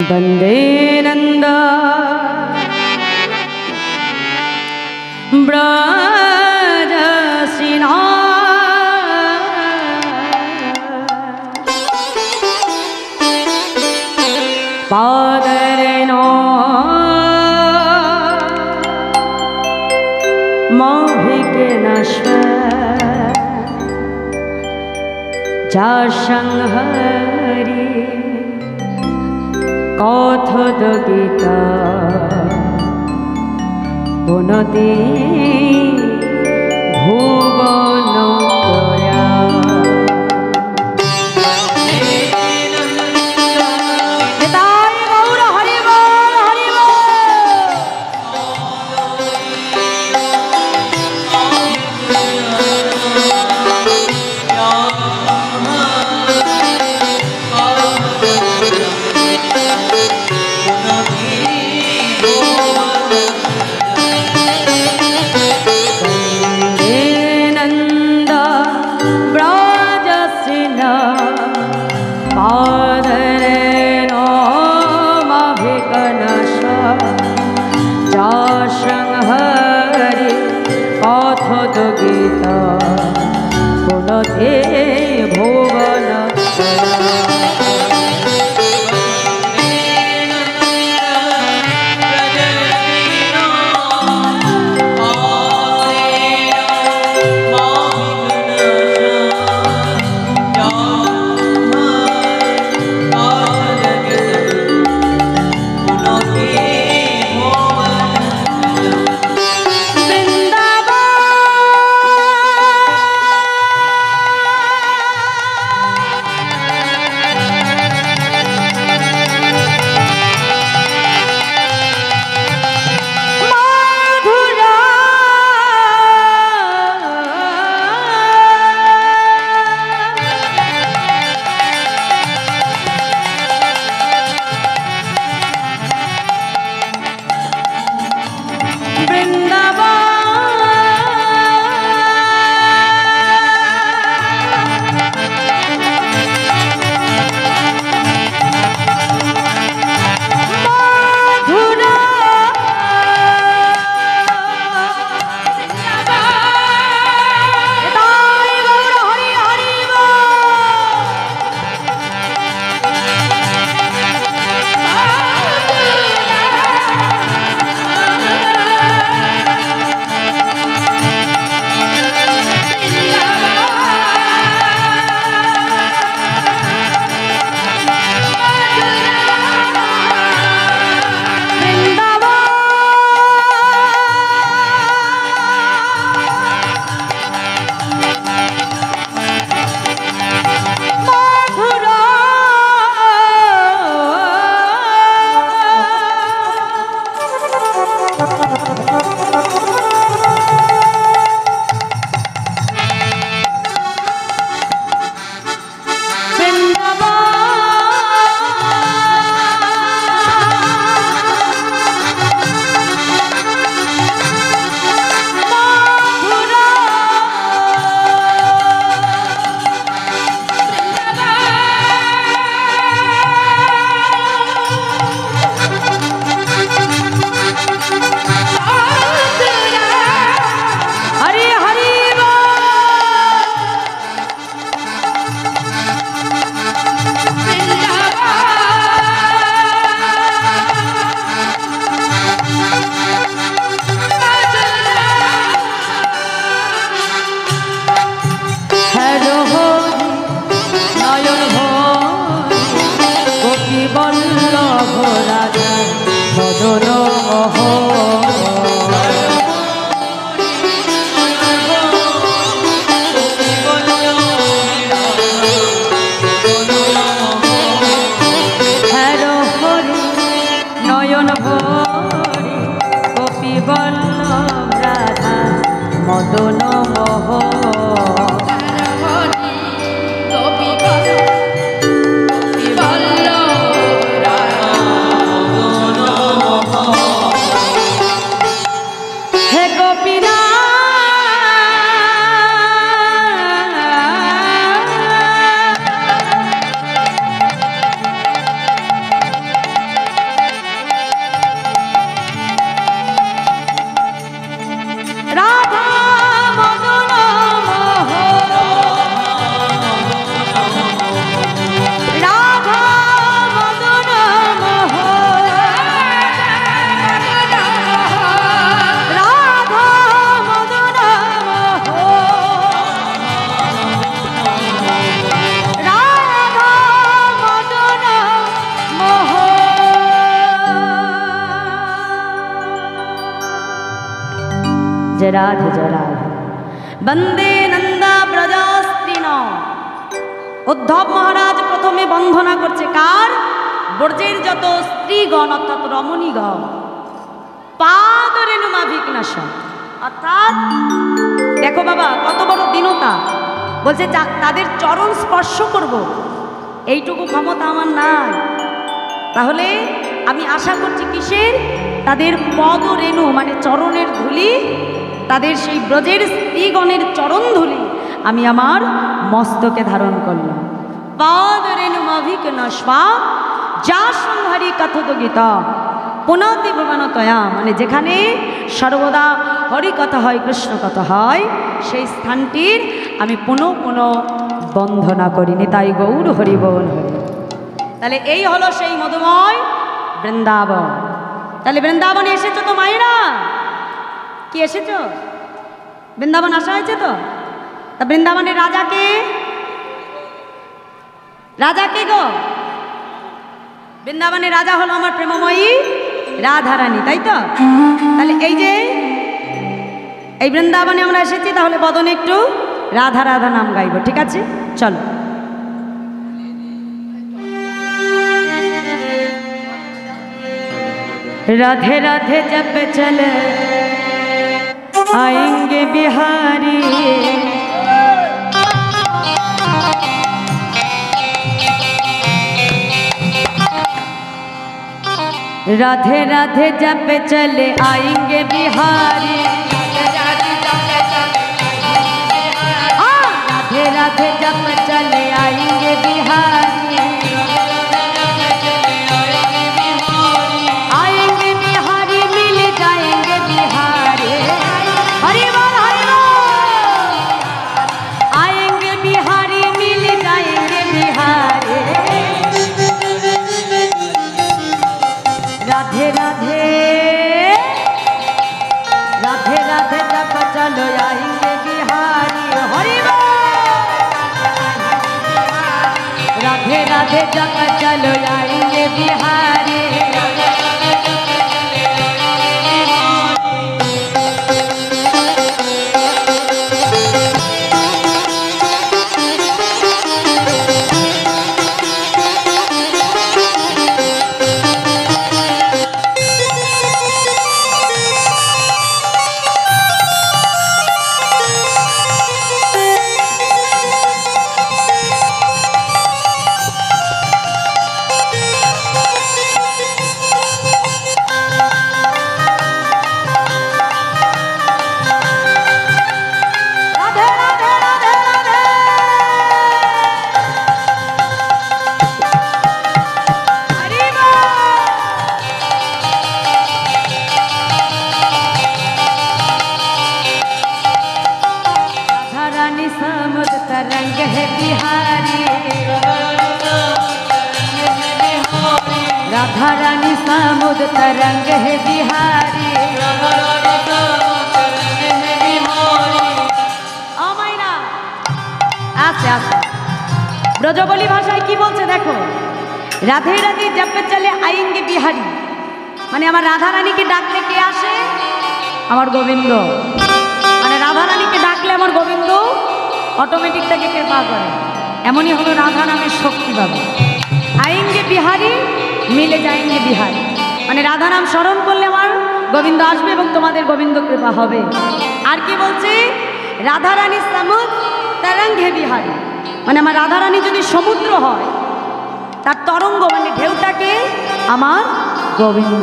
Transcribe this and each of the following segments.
वन्दे नन्द ब्रजसिना पादरेण मोहिकेन संहरि কথদ গীতা পুনতি ভুবন ত্রয়া गीता पुनते भुवन মদন মোহ जय राधे जय राधे। वंदे नंदा ब्रजस्त्रीन। उद्धव महाराज प्रथमे बंधना करছে কার? ব্রজের যত স্ত্রীগণ অর্থাৎ রমণীগণ পাদরেণু মাভিকনাশা, অর্থাৎ দেখো বাবা কত বড় দীনতা, বলছে তাদের চরণ স্পর্শ করব এইটুকু ক্ষমতা আমার নাই, তাহলে আমি আশা করছি কিসের? তাদের পদরেণু মানে চরণের ধুলি, তাদের সেই ব্রজের স্ত্রীগণের চরণ ধুলি আমি আমার মস্তকে ধারণ করলাম। পাদরেণু মাভিকনাশা যা সংহারি কথত গীতা পুনতি ভুবনতয়া, মানে যেখানে সর্বদা হরিকথা হয় কৃষ্ণ কথা হয় সেই স্থানটির আমি পুনঃ পুনঃ বন্ধনা করিনি, তাই গৌর হরি বল হরি। তাহলে এই হলো সেই মধুময় বৃন্দাবন। তাহলে বৃন্দাবনে এসেছো তো মায়েরা? কি এসেছো? বৃন্দাবন আসা হয়েছে তো? তা বৃন্দাবনের রাজাকে, রাজাকে গো, বৃন্দাবনের রাজা হলো আমার প্রেমময়ী রাধারানী, তাই তো? তাহলে এই যে এই বৃন্দাবনে আমরা এসেছি, তাহলে বদনে একটু রাধা রাধা নাম গাইব, ঠিক আছে? চলো। राधे राधे जब चले आएंगे बिहारी, राधे राधे जब चले आएंगे बिहारी, राधे राधे जब चले आएंगे बिहारी, राधे राधे राधे राधे जब चलो आएंगे बिहारी, हरि राधे राधे जब चलो आएंगे बिहारी, तरंग है बिहारी, राधा रानी समुद्र तरंग है बिहारी, আস্তে আস্তে ব্রজবলি ভাষায় কি বলছে দেখো, রাধে রাধে জব চলে আয়েঙ্গে বিহারি, মানে আমার রাধা রানীকে ডাকলে কে আসে? আমার গোবিন্দ। মানে রাধা রানীকে ডাকলে আমার গোবিন্দ অটোমেটিক তাকে কৃপা করে। এমনই হলো রাধা নামের শক্তি বাবা। আয়েঙ্গে বিহারি মিলে যায়েঙ্গে বিহারি, মানে রাধা নাম স্মরণ করলে আমার গোবিন্দ আসবে এবং তোমাদের গোবিন্দ কৃপা হবে। আর কি বলছে? রাধা রানী সমুদ্র তরঙ্গ হে বিহারি, মানে আমার রাধা রানী যদি সমুদ্র হয় তার তরঙ্গ মানে ঢেউটাকে আমার গোবিন্দ।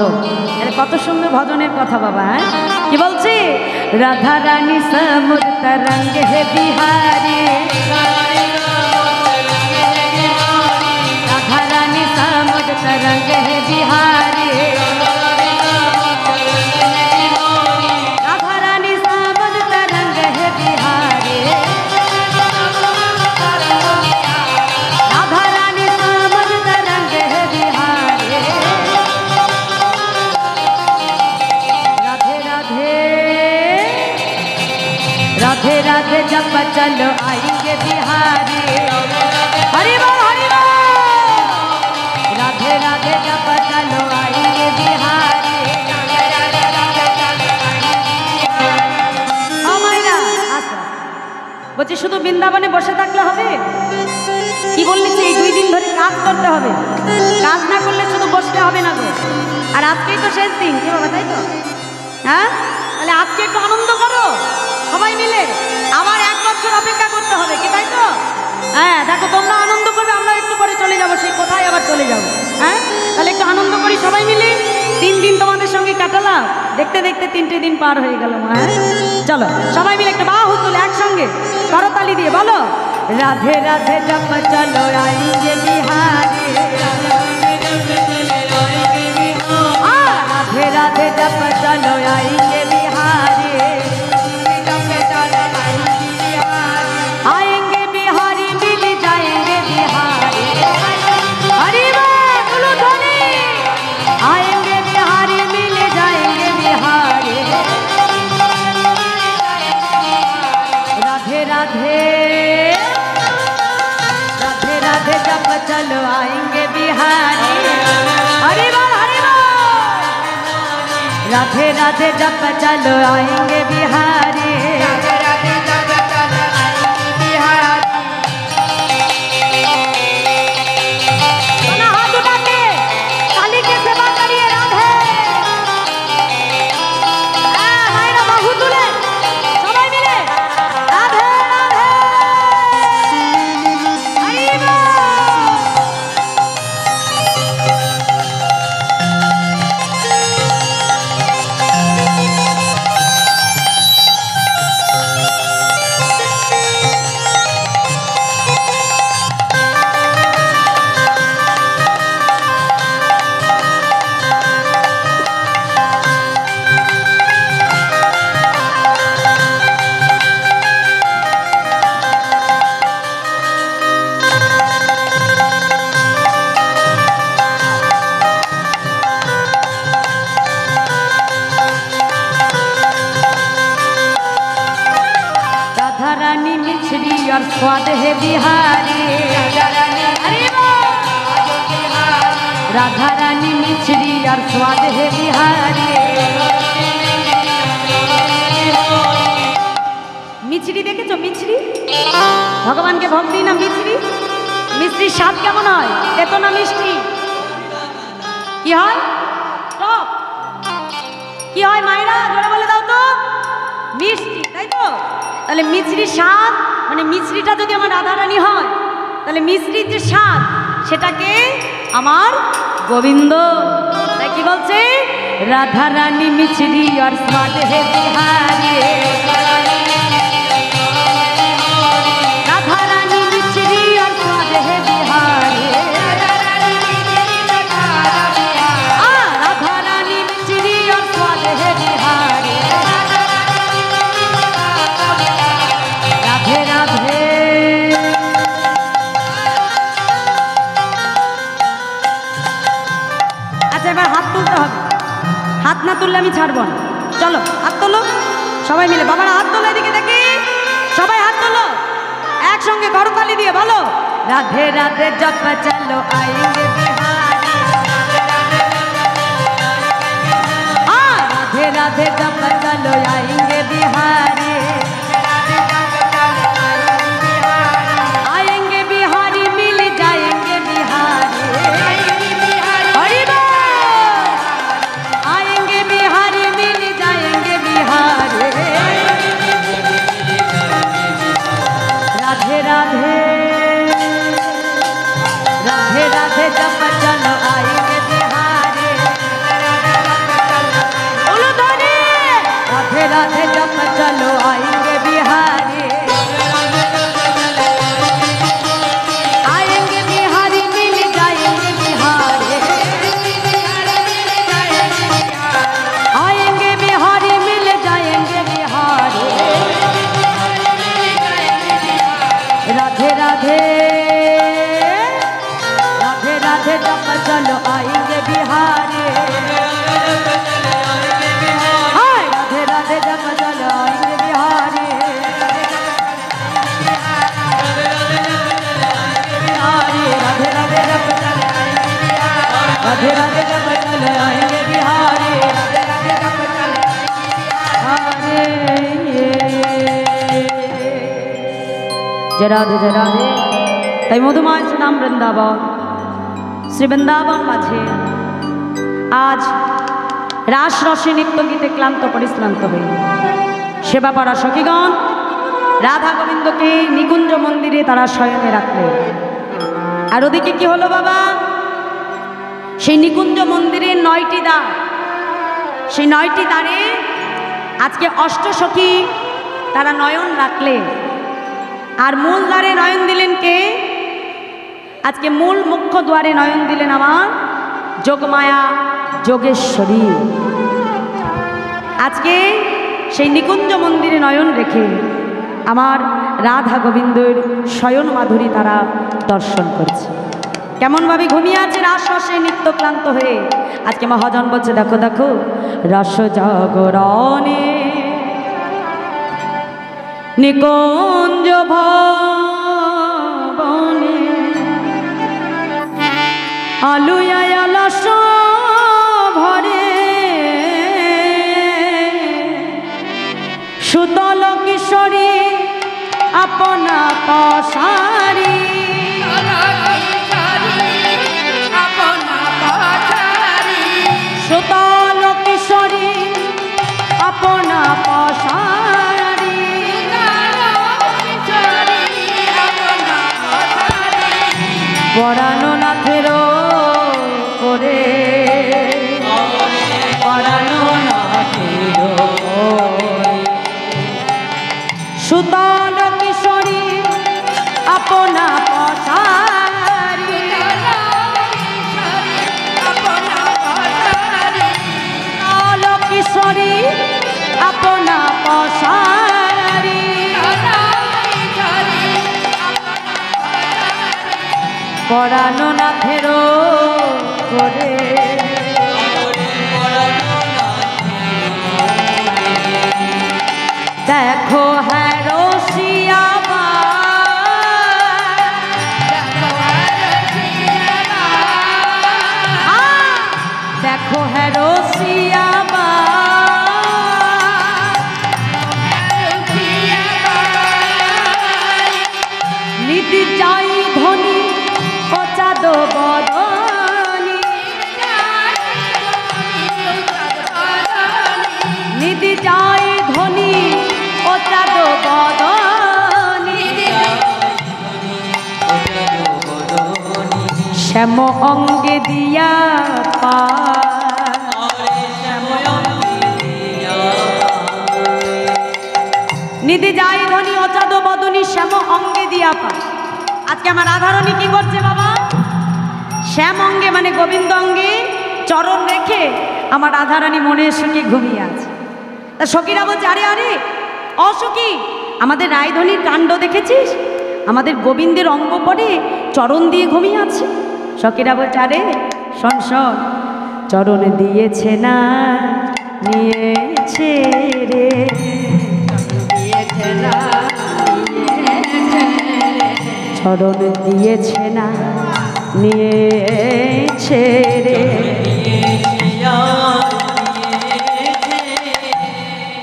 এটা কত সুন্দর ভজনের কথা বাবা। হ্যাঁ কি বলছে? রাধা রানী সমুদ্র তরঙ্গ হে বিহারি, রাধা রানী সমুদ্র তরঙ্গ হে বিহারি, রাধা রানী সমুদ্র তরঙ্গ হে বিহারি, রাধা রানী সমুদ্র তরঙ্গ হে বিহারি, রাধে রাধে राधे राधे जब चलो आएंगे बिहारी, हरि बोल हरि बोल, राधे राधे जब चलो आएंगे बिहारी, বলছি শুধু বৃন্দাবনে বসে থাকলে হবে? কি বললিছে এই 2 দিন ধরে কাজ করতে হবে, কাজ না করলে শুধু বসতে হবে না গো। আর আজকেই তো শেষ দিন, কি বাবা তাই তো? হ্যাঁ, তাহলে আজকে একটু আনন্দ করো সবাই মিলে, আবার 1 বছর অপেক্ষা করতে হবে, কি তাই তো? হ্যাঁ দেখো, তোমরা আনন্দ করবে, আমরা একটু পরে চলে যাবো, সেই কোথায় আবার চলে যাবো। হ্যাঁ, তাহলে একটু আনন্দ করি সবাই মিলে। 3 দিন তোমাদের সঙ্গে কাটালাম, দেখতে দেখতে 3টে দিন পার হয়ে গেল মা। হ্যাঁ চলো সবাই মিলে একটা বাহু তুলে একসঙ্গে করতালি দিয়ে বলো, রাধে রাধে জপ চলো আएंगे बिहारी, राधे राधे जप चलो आएंगे बिहारी, आएंगे बिहारी मिल जाएंगे बिहारी, हरि बोल ध्वनि, आएंगे बिहारी मिल जाएंगे बिहारी, राधे राधे राधे राधे जप चलो आएंगे बिहारी, हरि बोल हरि बोल, राधे राधे जप चलो आएंगे बिहारी, राधे राधे जप चलो आएंगे बिहारी। हाथ उठा के काली के सेवा करिए, राधे मायरा बाहु तुले सबाई मिले, राधे राधे हरि बोल। राधा रानी मिछरी और स्वाद है बिहारी, अरे राधा रानी मिछरी और स्वाद है बिहारी। मिछरी দেখেছো? মিছরি ভগবানকে ভোগ দিই না, মিছরি মিছরির স্বাদ কেমন হয়? তেতো না মিষ্টি? কি হয়? টক। কি হয় মায়েরা জোরে বলে দাও তো? মিষ্টি, তাই তো? তাহলে মিছরির স্বাদ মানে মিছরিটা যদি আমার রাধারানী হয়, তাহলে মিছরির যে স্বাদ সেটাকে আমার গোবিন্দ। তাই কি বলছে? রাধা রানী মিছরি আর স্বাদ হে বিহারি, রাধা রানী মিছরি আর স্বাদ হে বিহারি, রাধা রানী মিছরি আর স্বাদ হে বিহারি, রাধে রাধে। আচ্ছা এবার হাত তুলতে হবে, হাত না তুললে আমি ছাড়বো না। চলো হাত তোলো সবাই মিলে, বাবারা হাত তোলো এদিকে দেখি, সবাই হাত তোলো একসঙ্গে করতালি দিয়ে বলো, রাধে রাধে জপ চলো আएंगे बिहारी, राधे राधे जप चलो आएंगे बिहारी, आएंगे बिहारी मिल जाएंगे बिहारी, हरि बोल, आएंगे बिहारी मिल जाएंगे बिहारी, राधे राधे राधे राधे जप चलो आएंगे बिहारी, बोलो ध्वनि, राधे राधे जप चलो आएंगे बिहारी, आएंगे बिहारी मिल जाएंगे बिहारी, आएंगे बिहारी मिल जाएंगे बिहारी, राधे राधे राधे राधे जप चलो आएंगे बिहारी, हाय राधे राधे जप चलो आएंगे बिहारी, राधे राधे जप चलो आएंगे बिहारी, राधे राधे जप चलो आएंगे बिहारी, राधे राधे जप चलो आएंगे बिहारी। জয় রাধে। তাই মধুময় শ্রীধাম বৃন্দাবন, শ্রী বৃন্দাবন মাঝে আজ রাস রসে নিত্য গীতে ক্লান্ত পরিশ্রান্ত হয়ে সেবা পাড়া সখীগণ রাধা গোবিন্দকে নিকুঞ্জ মন্দিরে তারা শয়নে রাখলে। আর ওদিকে কি হলো বাবা, সেই নিকুঞ্জ মন্দিরের 9টি দ্বার, সেই 9টি দ্বারে আজকে অষ্টসখী তারা নয়ন রাখলে। আর মূল দ্বারে নয়ন দিলেন কে? আজকে মূল মুখ্য দ্বারে নয়ন দিলেন আমার যোগমায়া যোগেশ্বরী। আজকে সেই নিকুঞ্জ মন্দিরে নয়ন রেখে আমার রাধা গোবিন্দর শয়ন মাধুরী তারা দর্শন করছে। কেমনভাবে ঘুমিয়ে আছে রাস রসে নিত্য ক্লান্ত হয়ে। আজকে মহাজন বলছে দেখো দেখো রস জাগরণে নিকুঞ্জ ভবনে আলুয়া লস ভরে সুতল কিশোরী আপনা পসারি সুতল কিশোরী আপনা পসারি পরানো নাথের করে পরানো নাথের সুতল কিশোরী আপনা পসারি সুতল কিশোরী আপনা পসারি পরানো নাথের করে দেখো হ্যাঁ রসিয়া দেখো হ্যাঁ রসিয়া নীতি চাই ধনী ও চাঁদ বদনী নীতি চাই ধনী ও চাঁদ বদনী শ্যাম অঙ্গে দিয়া পা নিধি যাই ধনী অচাদ বদনী শ্যাম অঙ্গে দিয়া পা। আজকে আমার রাধারণী কি করছে বাবা? শ্যাম অঙ্গে মানে গোবিন্দ অঙ্গে চরণ রেখে আমার রাধারানী মনে সুখে ঘুমিয়ে আছে। তা সখীরা বলছে আরে আরে অসখী, আমাদের রায়ধনীর কাণ্ড দেখেছিস? আমাদের গোবিন্দের অঙ্গ পরে চরণ দিয়ে ঘুমিয়ে আছে। সখীরা বলছে আরে শোন শোন, চরণ দিয়েছে না নিয়েছে রে, চরণ দিয়েছে না নিয়েছে রে,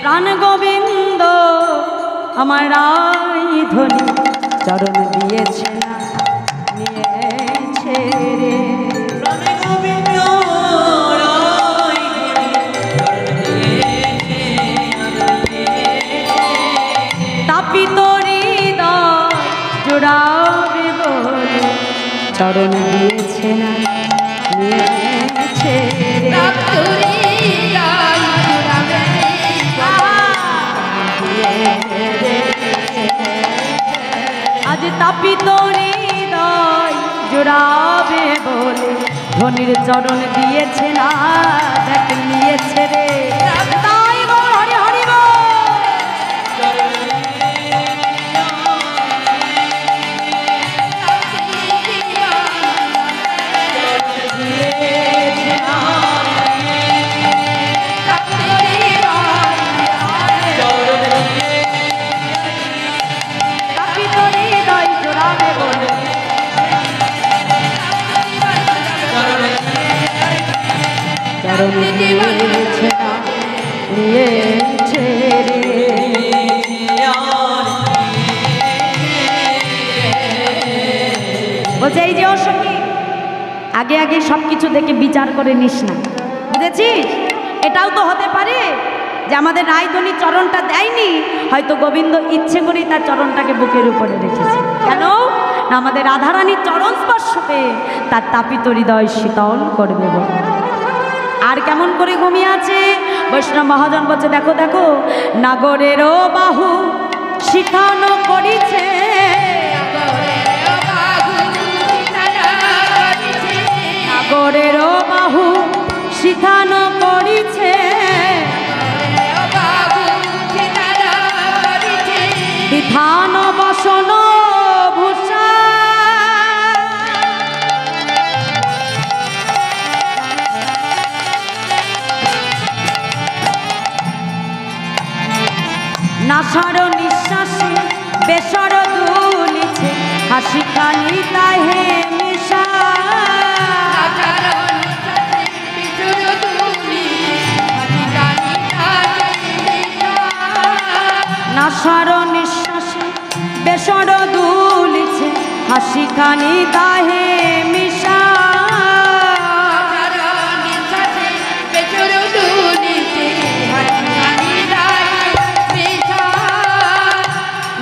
প্রাণ গোবিন্দ আমার রায়ধনী চরণ দিয়েছে না নিয়েছে রে, তাপিত হৃদয় জোড়াবে বলে চরণ দিয়েছে না নিয়েছে রে, আজ তাপিত হৃদয় জোড়াবে বলে ধনির চরণ দিয়েছে না দেখ নিয়েছে রে, তাই বল হরি হরি বল। চরণ দিয়েছে না নিয়েছে রে, বলছে এই যে ও সখী, আগে আগে সব কিছু দেখে বিচার করে নিস না, বুঝেছিস? এটাও তো হতে পারে যে আমাদের রায়ধনী চরণটা দেয়নি, হয়তো গোবিন্দ ইচ্ছে করেই তার চরণটাকে বুকের উপরে রেখেছে। কেন না? আমাদের রাধারানীর চরণ স্পর্শ পেয়ে তার তাপিত হৃদয় শীতল করবে বলে। আর কেমন করে ঘুমিয়ে আছে? বৈষ্ণব মহাজন বলছে দেখো দেখো, নাগরেরও বাহু শিখান করিছে, নাগরেরও বাহু শিখান করিছে, বিধান বসন ভূষা, নাসার নিঃশ্বাসে বেসর দুলিছে, হাসি খানি তাহে মিশা, নাসার নিঃশ্বাসে বেসর দুলিছে, হাসি খানি তাহে মিশা,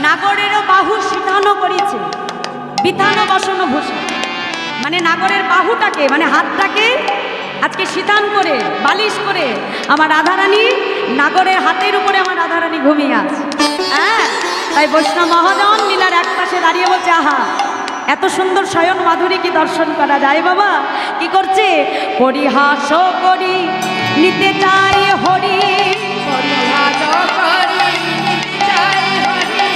নাগরেরও বাহু শিখানো করিছে, বিধান বসন ভূষা, মানে নাগরের বাহুটাকে মানে হাতটাকে আজকে শীতান করে বালিশ করে আমার রাধারানী, নাগরের হাতের উপরে আমার রাধারানী ঘুমিয়ে আছে। হ্যাঁ, তাই বৈষ্ণব মহাজন লীলার এক পাশে দাঁড়িয়ে বলছে আহা, এত সুন্দর শয়ন মাধুরী কি দর্শন করা যায় বাবা? কি করছে? পরিহাস করি নিতে চাই হরি, পরিহাস করি নিতে চাই হরি,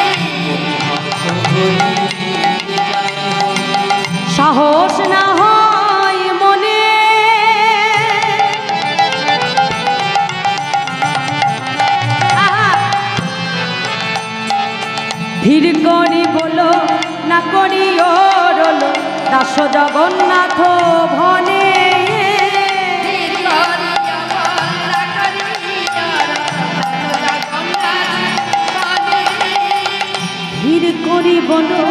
সাহস না হয় মনে, ধীর করি বলো না করি ওরল, দাস জগন্নাথ ভনে, ধীর করি বলো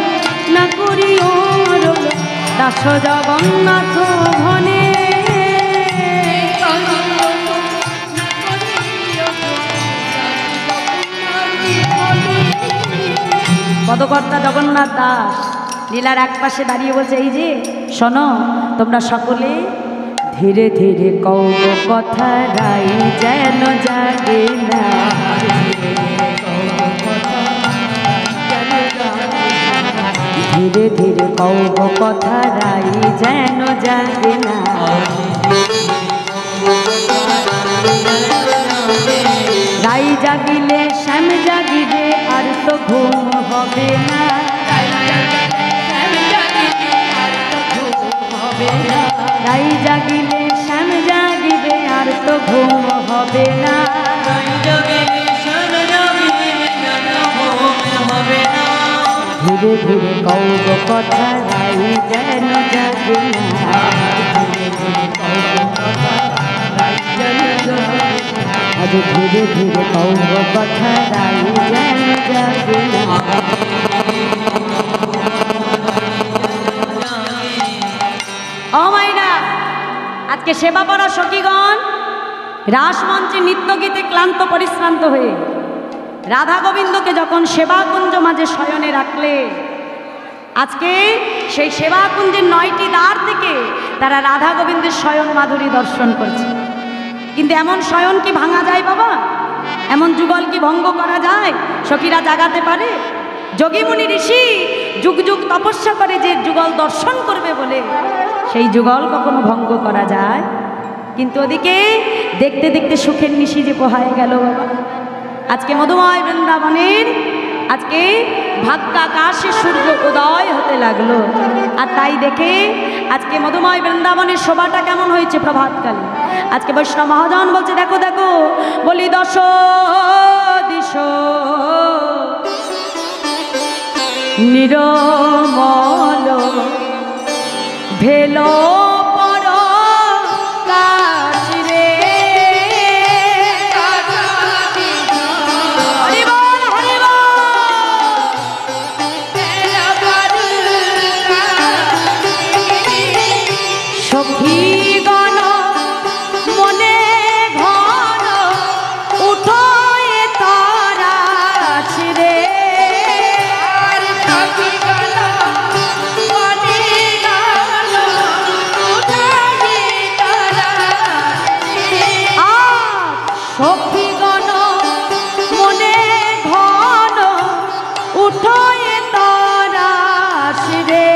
না করি ওরল, দাস জগন্নাথ ভনে, পদকর্তা জগন্নাথ দাস লীলার এক পাশে দাঁড়িয়ে বলছে এই যে শোনো, তোমরা সকলে ধীরে ধীরে কও কথা, রাই যেন জাগে না, ধীরে ধীরে কও কথা, রাই যেন জাগে না, রাই জাগিলে শ্যাম জাগিবে আর তো ঘুম হবে না, রাই জাগিলে শ্যাম জাগিবে আর তো ঘুম হবে না, ধীরে ধীরে কও কথা, রাই যেন জাগে না, আজ ধীরে ধীরে কও কথা, রাই যেন জাগে না। ও মাইরা, আজকে সেবা করা সখীগণ রাসমঞ্চে নৃত্যগীতে ক্লান্ত পরিশ্রান্ত হয়ে রাধা গোবিন্দকে যখন সেবাকুঞ্জ মাঝে শয়নে রাখলে, আজকে সেই সেবাকুঞ্জের 9টি দ্বার থেকে তারা রাধা গোবিন্দের শয়ন মাধুরী দর্শন করছে। কিন্তু এমন শয়ন কি ভাঙা যায় বাবা? এমন যুগল কি ভঙ্গ করা যায়? সখীরা জাগাতে পারে? যোগীমুনি ঋষি যুগ যুগ তপস্যা করে যে যুগল দর্শন করবে বলে, সেই যুগল কখনো ভঙ্গ করা যায়? কিন্তু ওদিকে দেখতে দেখতে সুখের নিশি যে পোহায় গেল বাবা। আজকে মধুময় বৃন্দাবনের আজকে ভাগ্যাকাশে সূর্য উদয় হতে লাগলো, আর তাই দেখে আজকে মধুময় বৃন্দাবনের শোভাটা কেমন হয়েছে প্রভাতকালে। আজকে বৈষ্ণব মহাজন বলছে দেখো দেখো, বলি দশ দিশ নিরমল ভেলো সখীগণ মনে ধন উঠয়ে তরাস রে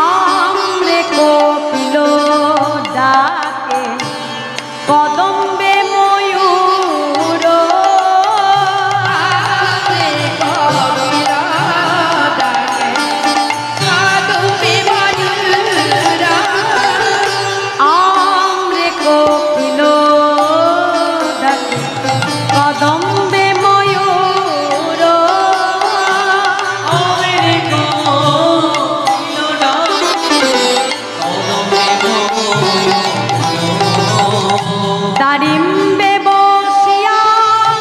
আমরে কপিল ডাকে কদম্বে ময়ূর আমরে কপিল ডাকে কদম্বে ময়ূর দারিম্বে বসিয়া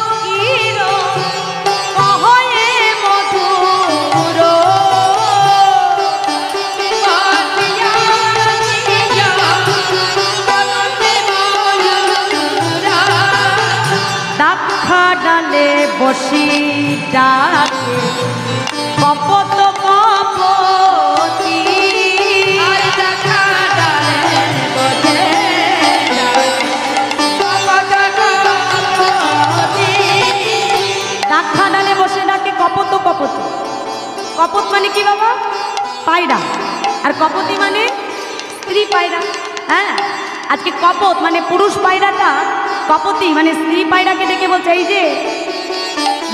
ক্ষীর কহয়ে মধুর দাক্ষা ডালে বসি ডাকে কপত কপতি দাক্ষা ডালে বসে ডাকে কপত কপত। কপত মানে কি বাবা? পায়রা। আর কপতি মানে স্ত্রী পায়রা। হ্যাঁ, আজকে কপত মানে পুরুষ পায়রাটা, কপতি মানে স্ত্রী পায়রাকে ডেকে বলছে, এই যে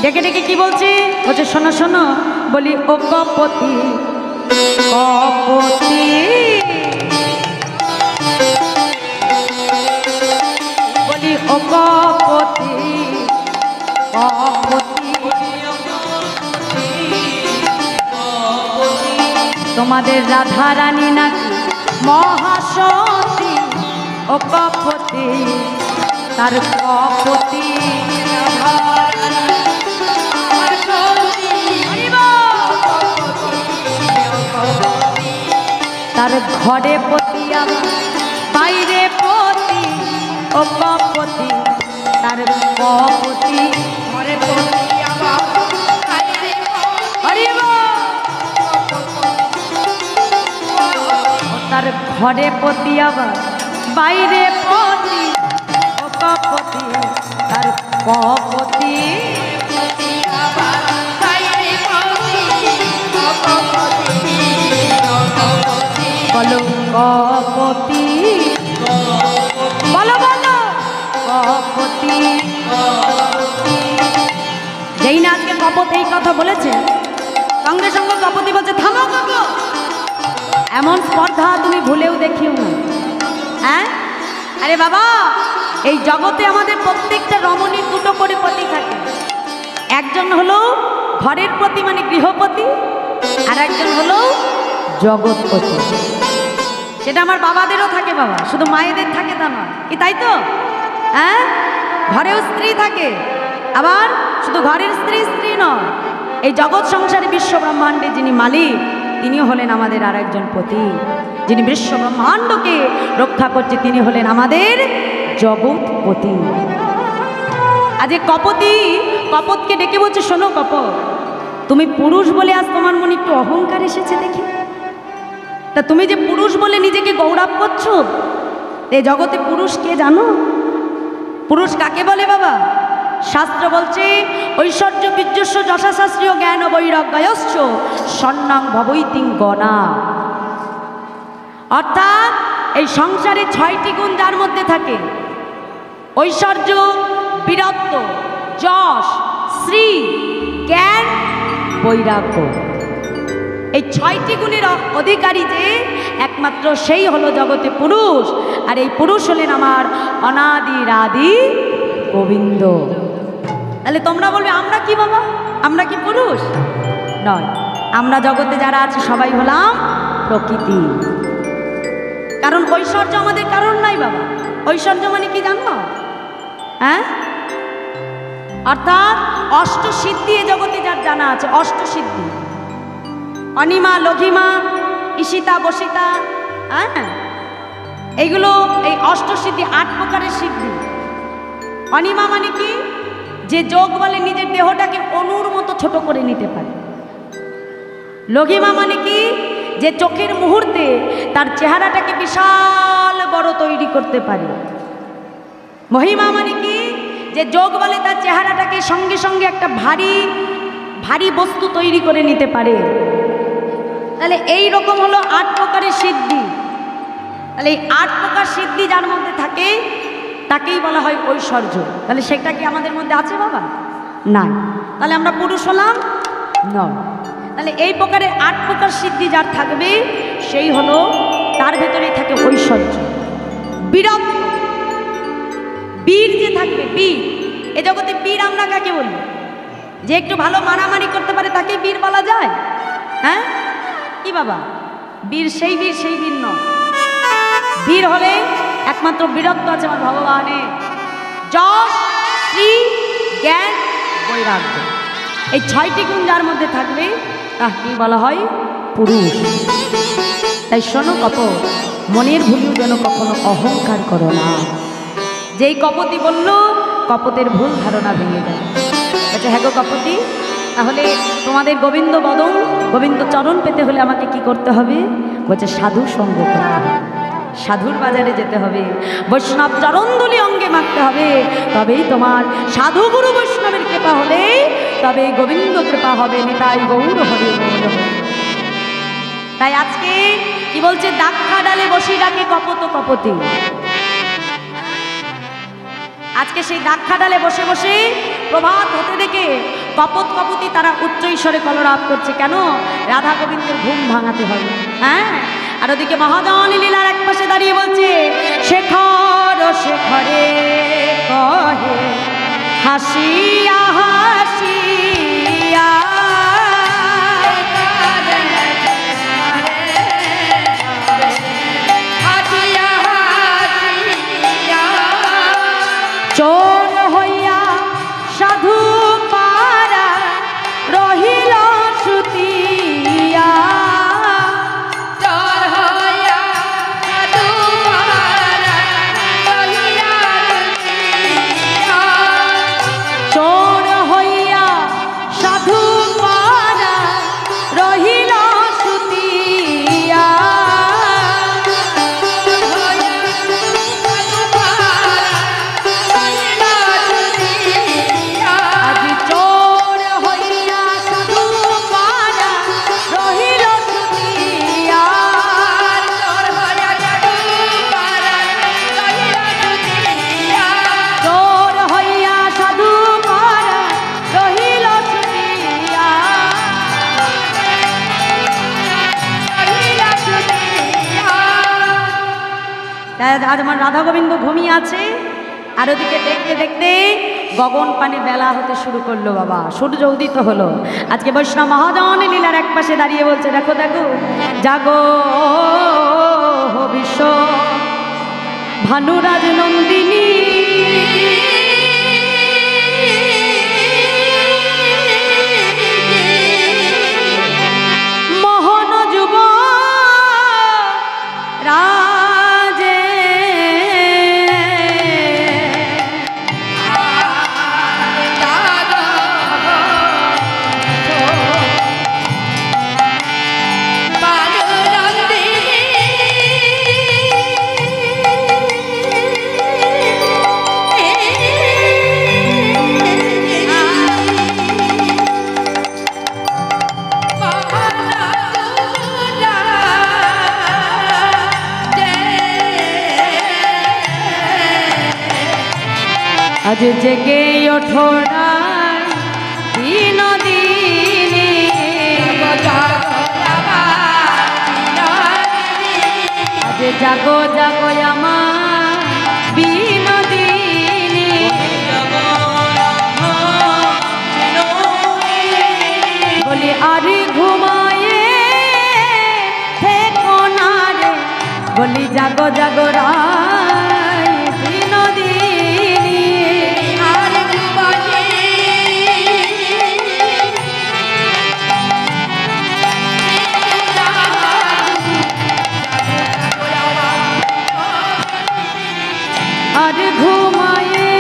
ডেকে ডেকে কি বলছে? বলছে শোনো শোনো, বলি ও কপতি কপতি, বলি ও কপতি কপতি, তোমাদের রাধা রানী নাকি মহাসতী? ও কপতি তার কপতি তার ঘরে পতি আমার বাইরে পতি। ও কপতি তার কপতি ঘরে পতি আমার বাইরে তার ঘরে পতি আবার বাইরে পতি। ও কপতি তার কপতি বলো কপতি, বলো বলো কপতি। যেই না আজকে কপত এই কথা বলেছে, সঙ্গে সঙ্গে কপতি বলছে থামো কপত, এমন স্পর্ধা তুমি ভুলেও দেখিও না। হ্যাঁ, আরে বাবা, এই জগতে আমাদের প্রত্যেকটা রমণীর দুটো করে পতি থাকে। একজন হলো ঘরের পতি মানে গৃহপতি, আর একজন হলো জগৎপতি। সেটা আমার বাবাদেরও থাকে বাবা, শুধু মায়েদের থাকে তা নয় কি, তাই তো? হ্যাঁ, ঘরেও স্ত্রী থাকে, আবার শুধু ঘরের স্ত্রী স্ত্রী নয়, এই জগৎ সংসারে বিশ্ব ব্রহ্মাণ্ডে যিনি মালিক তিনিও হলেন আমাদের আর একজন পতি। যিনি বিশ্ব ব্রহ্মাণ্ডকে রক্ষা করছে তিনি হলেন আমাদের জগৎপতি। আজ কপতি কপতকে ডেকে বলছে শোনো কপত, তুমি পুরুষ বলে আজ তোমার মনে একটু অহংকার এসেছে দেখি। তা তুমি যে পুরুষ বলে নিজেকে গৌরব করছো, এই জগতে পুরুষ কে জানো? পুরুষ কাকে বলে বাবা? শাস্ত্র বলছে ঐশ্বর্য বীর্যস্য যশাশাস্ত্রীয় জ্ঞান বৈরাগ্যয়শ্চ স্বর্ণাং ভবৈতিং গণা। অর্থাৎ এই সংসারে 6টি গুণ যার মধ্যে থাকে, ঐশ্বর্য, বীরত্ব, যশ, শ্রী, জ্ঞান, বৈরাগ্য, এই 6টি গুণের অধিকারী যে একমাত্র সেই হলো জগতে পুরুষ। আর এই পুরুষ হলেন আমার অনাদির আদি গোবিন্দ। তাহলে তোমরা বলবে আমরা কি বাবা, আমরা কি পুরুষ নয়? আমরা জগতে যারা আছি সবাই হলাম প্রকৃতি। কারণ ঐশ্বর্য আমাদের কারণ নাই বাবা। ঐশ্বর্য মানে কি জানো? হ্যাঁ, অর্থাৎ অষ্টসিদ্ধি এ জগতে যার জানা আছে, অষ্টসিদ্ধি, অনিমা, লঘিমা, ঈশিতা, বসিতা, হ্যাঁ, এইগুলো এই অষ্টসিদ্ধি, 8 প্রকারের সিদ্ধি। অনিমা মানে কি? যে যোগ বলে নিজের দেহটাকে অনুর মতো ছোট করে নিতে পারে। লঘিমা মানে কি? যে চোখের মুহূর্তে তার চেহারাটাকে বিশাল বড় তৈরি করতে পারে। মহিমা মানে কি? যে যোগ বলে তার চেহারাটাকে সঙ্গে সঙ্গে একটা ভারী ভারী বস্তু তৈরি করে নিতে পারে। তাহলে এই রকম হলো 8 প্রকারের সিদ্ধি। তাহলে এই 8 প্রকার সিদ্ধি যার মধ্যে থাকে তাকেই বলা হয় ঐশ্বর্য। তাহলে সেটা কি আমাদের মধ্যে আছে বাবা? না। তাহলে আমরা পুরুষ হলাম না। তাহলে এই প্রকারের 8 প্রকার সিদ্ধি যার থাকবে সেই হলো, তার ভেতরেই থাকে ঐশ্বর্য, বীরত্ব। বীর যে থাকবে, বীর। এ জগতে বীর আমরা কাকে বলি? যে একটু ভালো মারামারি করতে পারে তাকে বীর বলা যায়? হ্যাঁ কি বাবা? বীর সেই বীর নয়। বীর হলে একমাত্র বীরত্ব আছে আমার ভগবানের। যশ, শ্রী, জ্ঞান, বৈরাগ্য, এই 6টি গুণ যার মধ্যে থাকবে তাকেই বলা হয় পুরুষ। তাই শোনো কপট, মনের ভুলেও যেন কখনো অহংকার করো না। যেই কপতি বলল, কপতের ভুল ধারণা ভেঙে যায়। আচ্ছা হ্যাঁ গো কপতি, তাহলে তোমাদের গোবিন্দ বদন, গোবিন্দ চরণ পেতে হলে আমাকে কি করতে হবে? বলছে সাধু সঙ্গ করতে হবে, সাধুর বাজারে যেতে হবে, বৈষ্ণব চরণদুলি অঙ্গে মাখতে হবে। তবেই তোমার সাধু গুরু বৈষ্ণবের কৃপা হলে তবে গোবিন্দ কৃপা হবে। নিতাই গৌর হরে গৌর। তাই আজকে কি বলছে? দাক্ষা ডালে বসি ডাকে কপত কপতি। আজকে সেই দাক্ষা ডালে বসে বসে প্রভাত হতে দেখে কপত কপতি তারা উচ্চ ঈশ্বরে কলরাপ করছে। কেন? রাধা গোবিন্দের ঘুম ভাঙাতে হবে। হ্যাঁ, আর ওদিকে মহাজন লীলার এক পাশে দাঁড়িয়ে বলছে, শেখর শেখরে কহে হাসিয়া হাসিয়া, চোর হইয়া সাধু পারা রহিল শ্রুতিয়া, চোর হইয়া সাধু পারা রহিল শ্রুতিয়া, চোর হইয়া সাধু পারা রহিল শ্রুতিয়া, আজ আমার রাধা গোবিন্দ ঘুমিয়ে আছে। আর ওদিকে দেখতে দেখতে গগন পানে বেলা হতে শুরু করলো বাবা, সূর্য উদিত হলো। আজকে বৈষ্ণব মহাজন লীলার এক পাশে দাঁড়িয়ে বলছে, দেখো দেখো জাগো বিশ্ব ভানুরাজ নন্দিনী, মোহন যুব রাজে, আজ জেগে ওঠো দিন দিনে, আজ জাগো জাগো আমার বিনোদিনী, বলি আরে ঘুমায়ে থেকো না রে, বলি জাগো জাগো রায় বিনোদিনী। আর ঘুমায়ে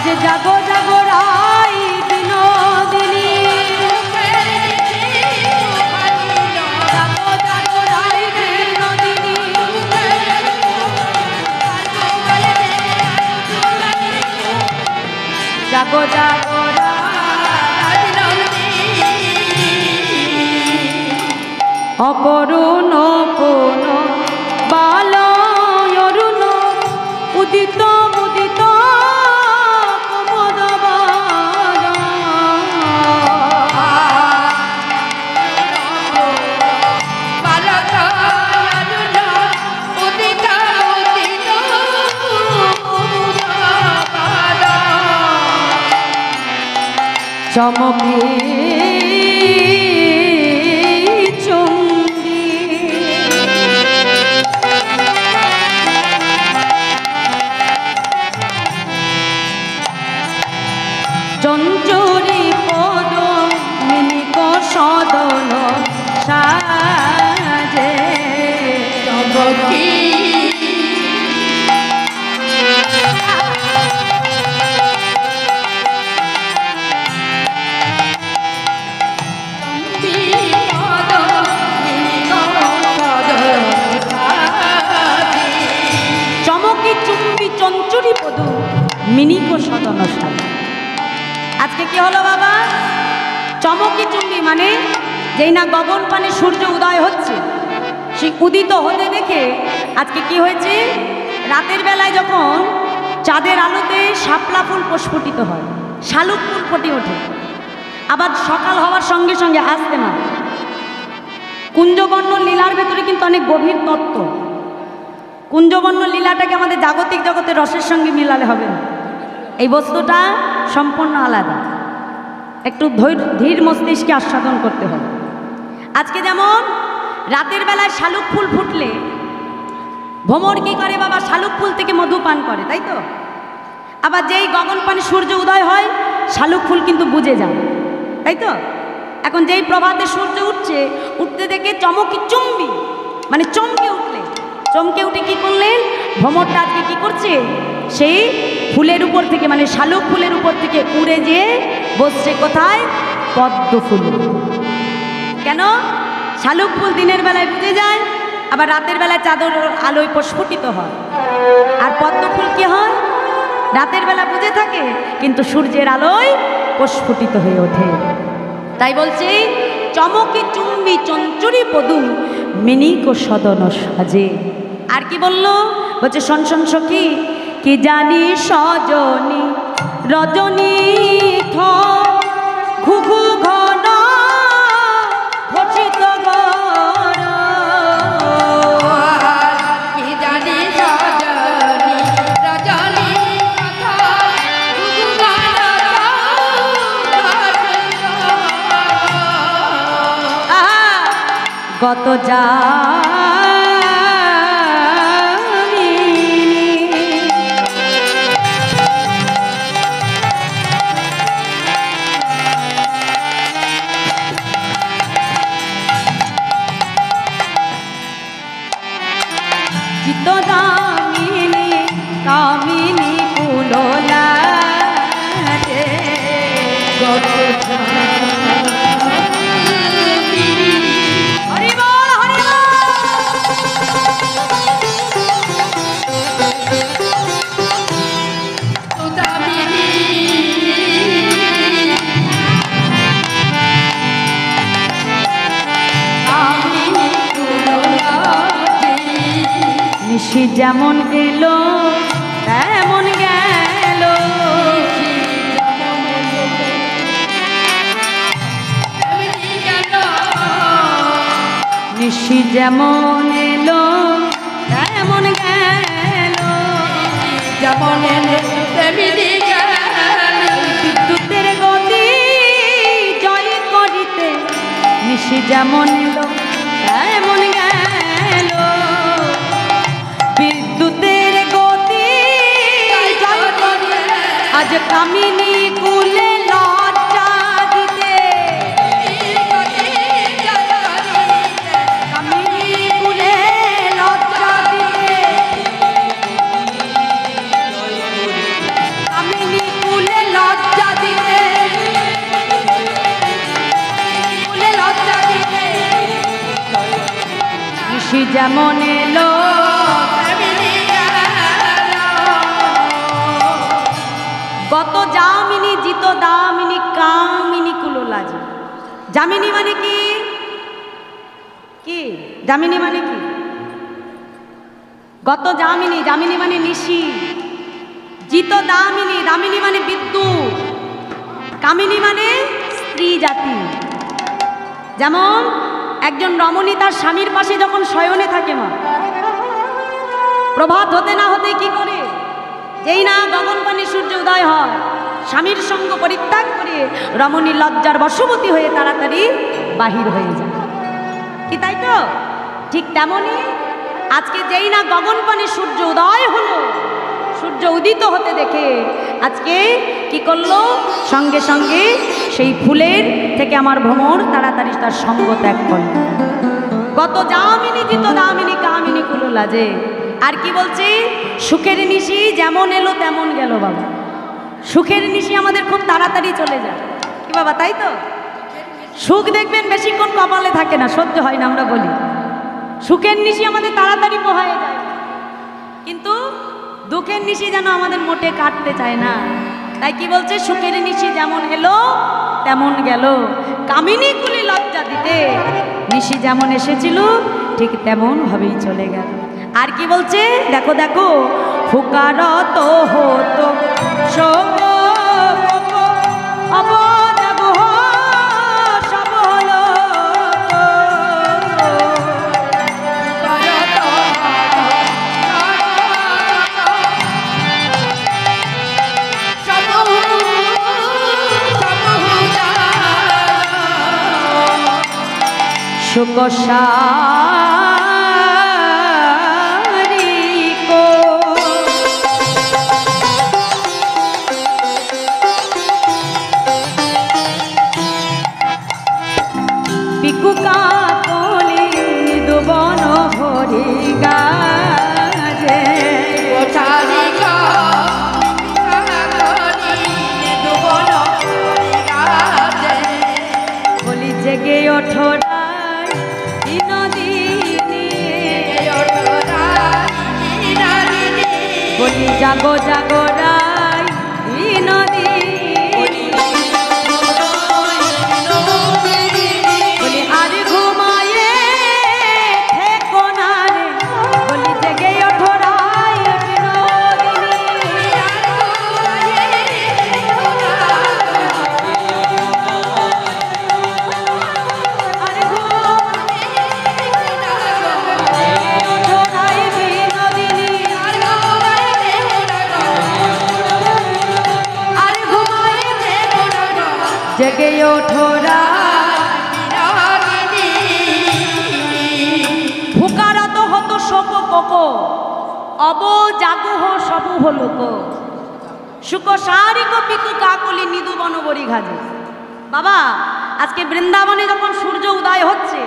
যে জাগো জাগো রাই বিনোদিনী, জাগো জাগো রাই বিনোদিনী, জাগো জাগো অকরুণ কোন বালয় অরুণ উদিত মুদিত কুমুদবাদ। চমকে চঞ্চুরি পদ মিনিক সদন সাজে চমকি চমকি চুম্বি চঞ্চুরি পদ মিনিক সদন সাজে। আজকে কি হলো বাবা? চমকি চুম্বি মানে যেই না গগন পানে সূর্য উদয় হচ্ছে, সেই উদিত হতে দেখে আজকে কি হয়েছে, রাতের বেলায় যখন চাঁদের আলোতে শাপলা ফুল প্রস্ফুটিত হয়, শালুক ফুল ফুটে ওঠে, আবার সকাল হওয়ার সঙ্গে সঙ্গে আসতে না কুঞ্জবর্ণ লীলার ভেতরে কিন্তু অনেক গভীর তত্ত্ব। কুঞ্জবর্ণ লীলাটাকে আমাদের জাগতিক জগতের রসের সঙ্গে মিলালে হবে না, এই বস্তুটা সম্পূর্ণ আলাদা, একটু ধীর মস্তিষ্কে আস্বাদন করতে হবে। আজকে যেমন রাতের বেলায় শালুক ফুল ফুটলে ভ্রমর কী করে বাবা, শালুক ফুল থেকে মধু পান করে, তাই তো? আবার যেই গগন পানে সূর্য উদয় হয় শালুক ফুল কিন্তু বুজে যায়, তাই তো? এখন যেই প্রভাতে সূর্য উঠছে, উঠতে দেখে চমকি চুম্বি মানে চমকে উঠলে, চমকে উঠে কি করলেন, ভ্রমরটা আজকে কী করছে, সেই ফুলের উপর থেকে মানে শালুক ফুলের উপর থেকে উড়ে যেয়ে বসছে কোথায়, পদ্ম ফুল। কেন? শালুক ফুল দিনের বেলায় বুঝে যায়, আবার রাতের বেলায় চাঁদের আলোয় প্রস্ফুটিত হয়, আর পদ্ম ফুল কি হয়, রাতের বেলা বুঝে থাকে কিন্তু সূর্যের আলোয় প্রস্ফুটিত হয়ে ওঠে। তাই বলছে চমকে চুম্বি চঞ্চুরি পদু মিনিক সদন সাজে। আর কি বলল, বলছে শোন শোন সখী, কি জানি সজনী রজনী থ ঘুঘু ঘন ঘোষিত গর, কি জানি সজনী রজনী গত যা দামিনী কামিনী কুলোলা নিশি যেমন এলো তেমন গেল, নিশি যেমন এলো তেমন গেল, যেমন এলো তেমনি গেল, বিদ্যুতের গতি জয় করিতে নিশি যেমন এলো তেমন গেল, বিদ্যুতের গতি আজ কামিনী কুলে লজ্জা দিতে, কামিনী কুলে লজ্জা দিতে, কামিনী কুলে যেমন এলো গত যামিনী জিত দামিনী কামিনী কুলোলাজি। যামিনী মানে কি? কি যামিনী মানে কি? গত যামিনী, যামিনী মানে নিশি। জিত দামিনী, দামিনী মানে বিদ্যুৎ। কামিনী মানে স্ত্রী জাতি। যেমন একজন রমণী তার স্বামীর পাশে যখন শয়নে থাকে, মা প্রভাত হতে না হতে কি করে, যেই না গগনপানে সূর্য উদয় হয়, স্বামীর সঙ্গ পরিত্যাগ করে রমণী লজ্জার বশবতী হয়ে তাড়াতাড়ি বাহির হয়ে যায়। কি তাই তো? ঠিক তেমনই আজকে যেই না গগনপানে সূর্য উদয় হলো, সূর্য উদিত হতে দেখে আজকে কি করলো, সঙ্গে সঙ্গে সেই ফুলের থেকে আমার ভ্রমর তাড়াতাড়ি তার সঙ্গ ত্যাগ করল। গত যামিনী জিত দামিনী কামিনী কুলোলাজে। আর কি বলছে? সুখের নিশি যেমন এলো তেমন গেল। বাবা, সুখের নিশি আমাদের খুব তাড়াতাড়ি চলে যায়। কি বাবা, তাই তো? সুখ দেখবেন বেশিক্ষণ কপালে থাকে না, সহ্য হয় না, আমরা বলি সুখের নিশি আমাদের তাড়াতাড়ি পোহায় যায়, কিন্তু দুঃখের নিশি যেন আমাদের মোটে কাটতে চায় না। তাই কি বলছে? সুখের নিশি যেমন এলো তেমন গেল, কামিনী কুলি লজ্জা দিতে নিশি যেমন এসেছিল ঠিক তেমন ভাবেই চলে গেল। আর কি বলছে? দেখো দেখো, ফুকারত হতো শোক অবজাগ সব হলো, সুকসারিকো পিকুকা কলি দুবন ভরি গাজে, বলি জেগে ওঠো বলি জাগো জাগো রাই নদী, বলি আর ঘুমায়ে থেকো না রে, বলি জেগে ওঠো রাই জেগে ওঠো ফুকারত হতো শোক কোক অব জাগো হো সবু হলো কো, সুক সারিক পিকু কাকলি নিদু বনবরি ঘাজে। বাবা, আজকে বৃন্দাবনে যখন সূর্য উদয় হচ্ছে,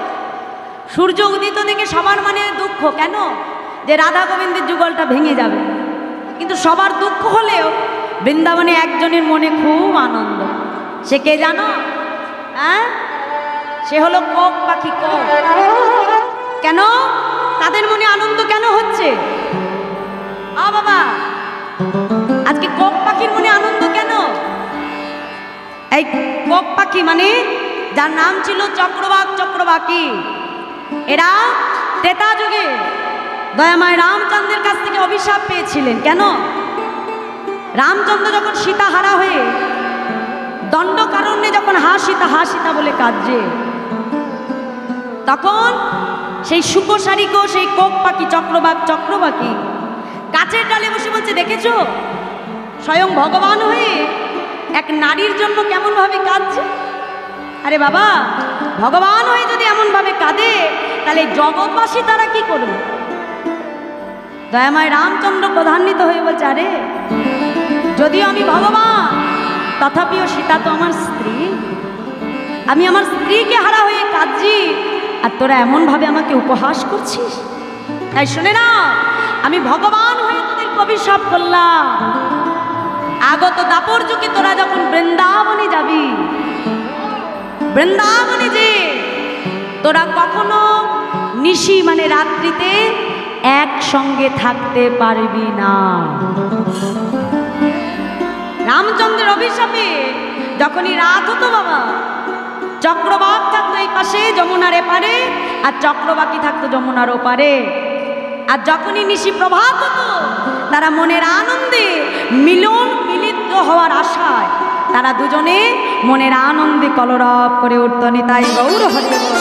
সূর্য উদিত দেখে সবার মনে দুঃখ। কেন? যে রাধা গোবিন্দের যুগলটা ভেঙে যাবে। কিন্তু সবার দুঃখ হলেও বৃন্দাবনে একজনের মনে খুব আনন্দ। সে কে জানো? হ্যাঁ, সে হলো কোক পাখি। কোক। কেন তাদের মনে আনন্দ কেন হচ্ছে? বাবা, আজকে কোক পাখির মনে আনন্দ কেন? এই কোক পাখি মানে যার নাম ছিল চক্রবাক চক্রবাকী, এরা ত্রেতা যুগে দয়াময় রামচন্দ্রের কাছ থেকে অভিশাপ পেয়েছিলেন। কেন? রামচন্দ্র যখন সীতা হারা হয়ে দণ্ডকারণ্যে যখন হা সীতা বলে কাঁদছে, তখন সেই সুকসারিক সেই কোক পাখি চক্রবাকী গাছের ডালে বসে বলছে, দেখেছো স্বয়ং ভগবান হয়ে এক নারীর জন্য কেমন ভাবে কাঁদছে। আরে বাবা, ভগবান হয়ে যদি এমন ভাবে কাঁদে, তাহলে জগৎবাসী তারা কি করবে? দয়াময় রামচন্দ্র প্রধান্বিত হয়ে বলছে, আরে যদিও আমি ভগবান, তথাপিও সীতা তো আমার স্ত্রী, আমি আমার স্ত্রীকে হারা হয়ে কাঁদছি, আর তোরা এমন ভাবে আমাকে উপহাস করছিস। তাই শুনে না, আমি ভগবান হয়ে তোদের অভিশাপ করলাম, আগত দাপর যুগে তোরা যখন বৃন্দাবনে যাবি, বৃন্দাবনে যে তোরা কখনো নিশি মানে রাত্রিতে একসঙ্গে থাকতে পারবি না। রামচন্দ্রের অভিশাপে যখনই রাত হতো বাবা, চক্রবাক থাকতো এই পাশে যমুনার এপারে, আর চক্রবাকি থাকতো যমুনার ওপারে। আর যখনই নিশি প্রভাত হতো, তারা মনের আনন্দে মিলিত হওয়ার আশায় তারা দুজনে মনের আনন্দে কলরব করে উঠত। নিতাই গৌর হরি বল।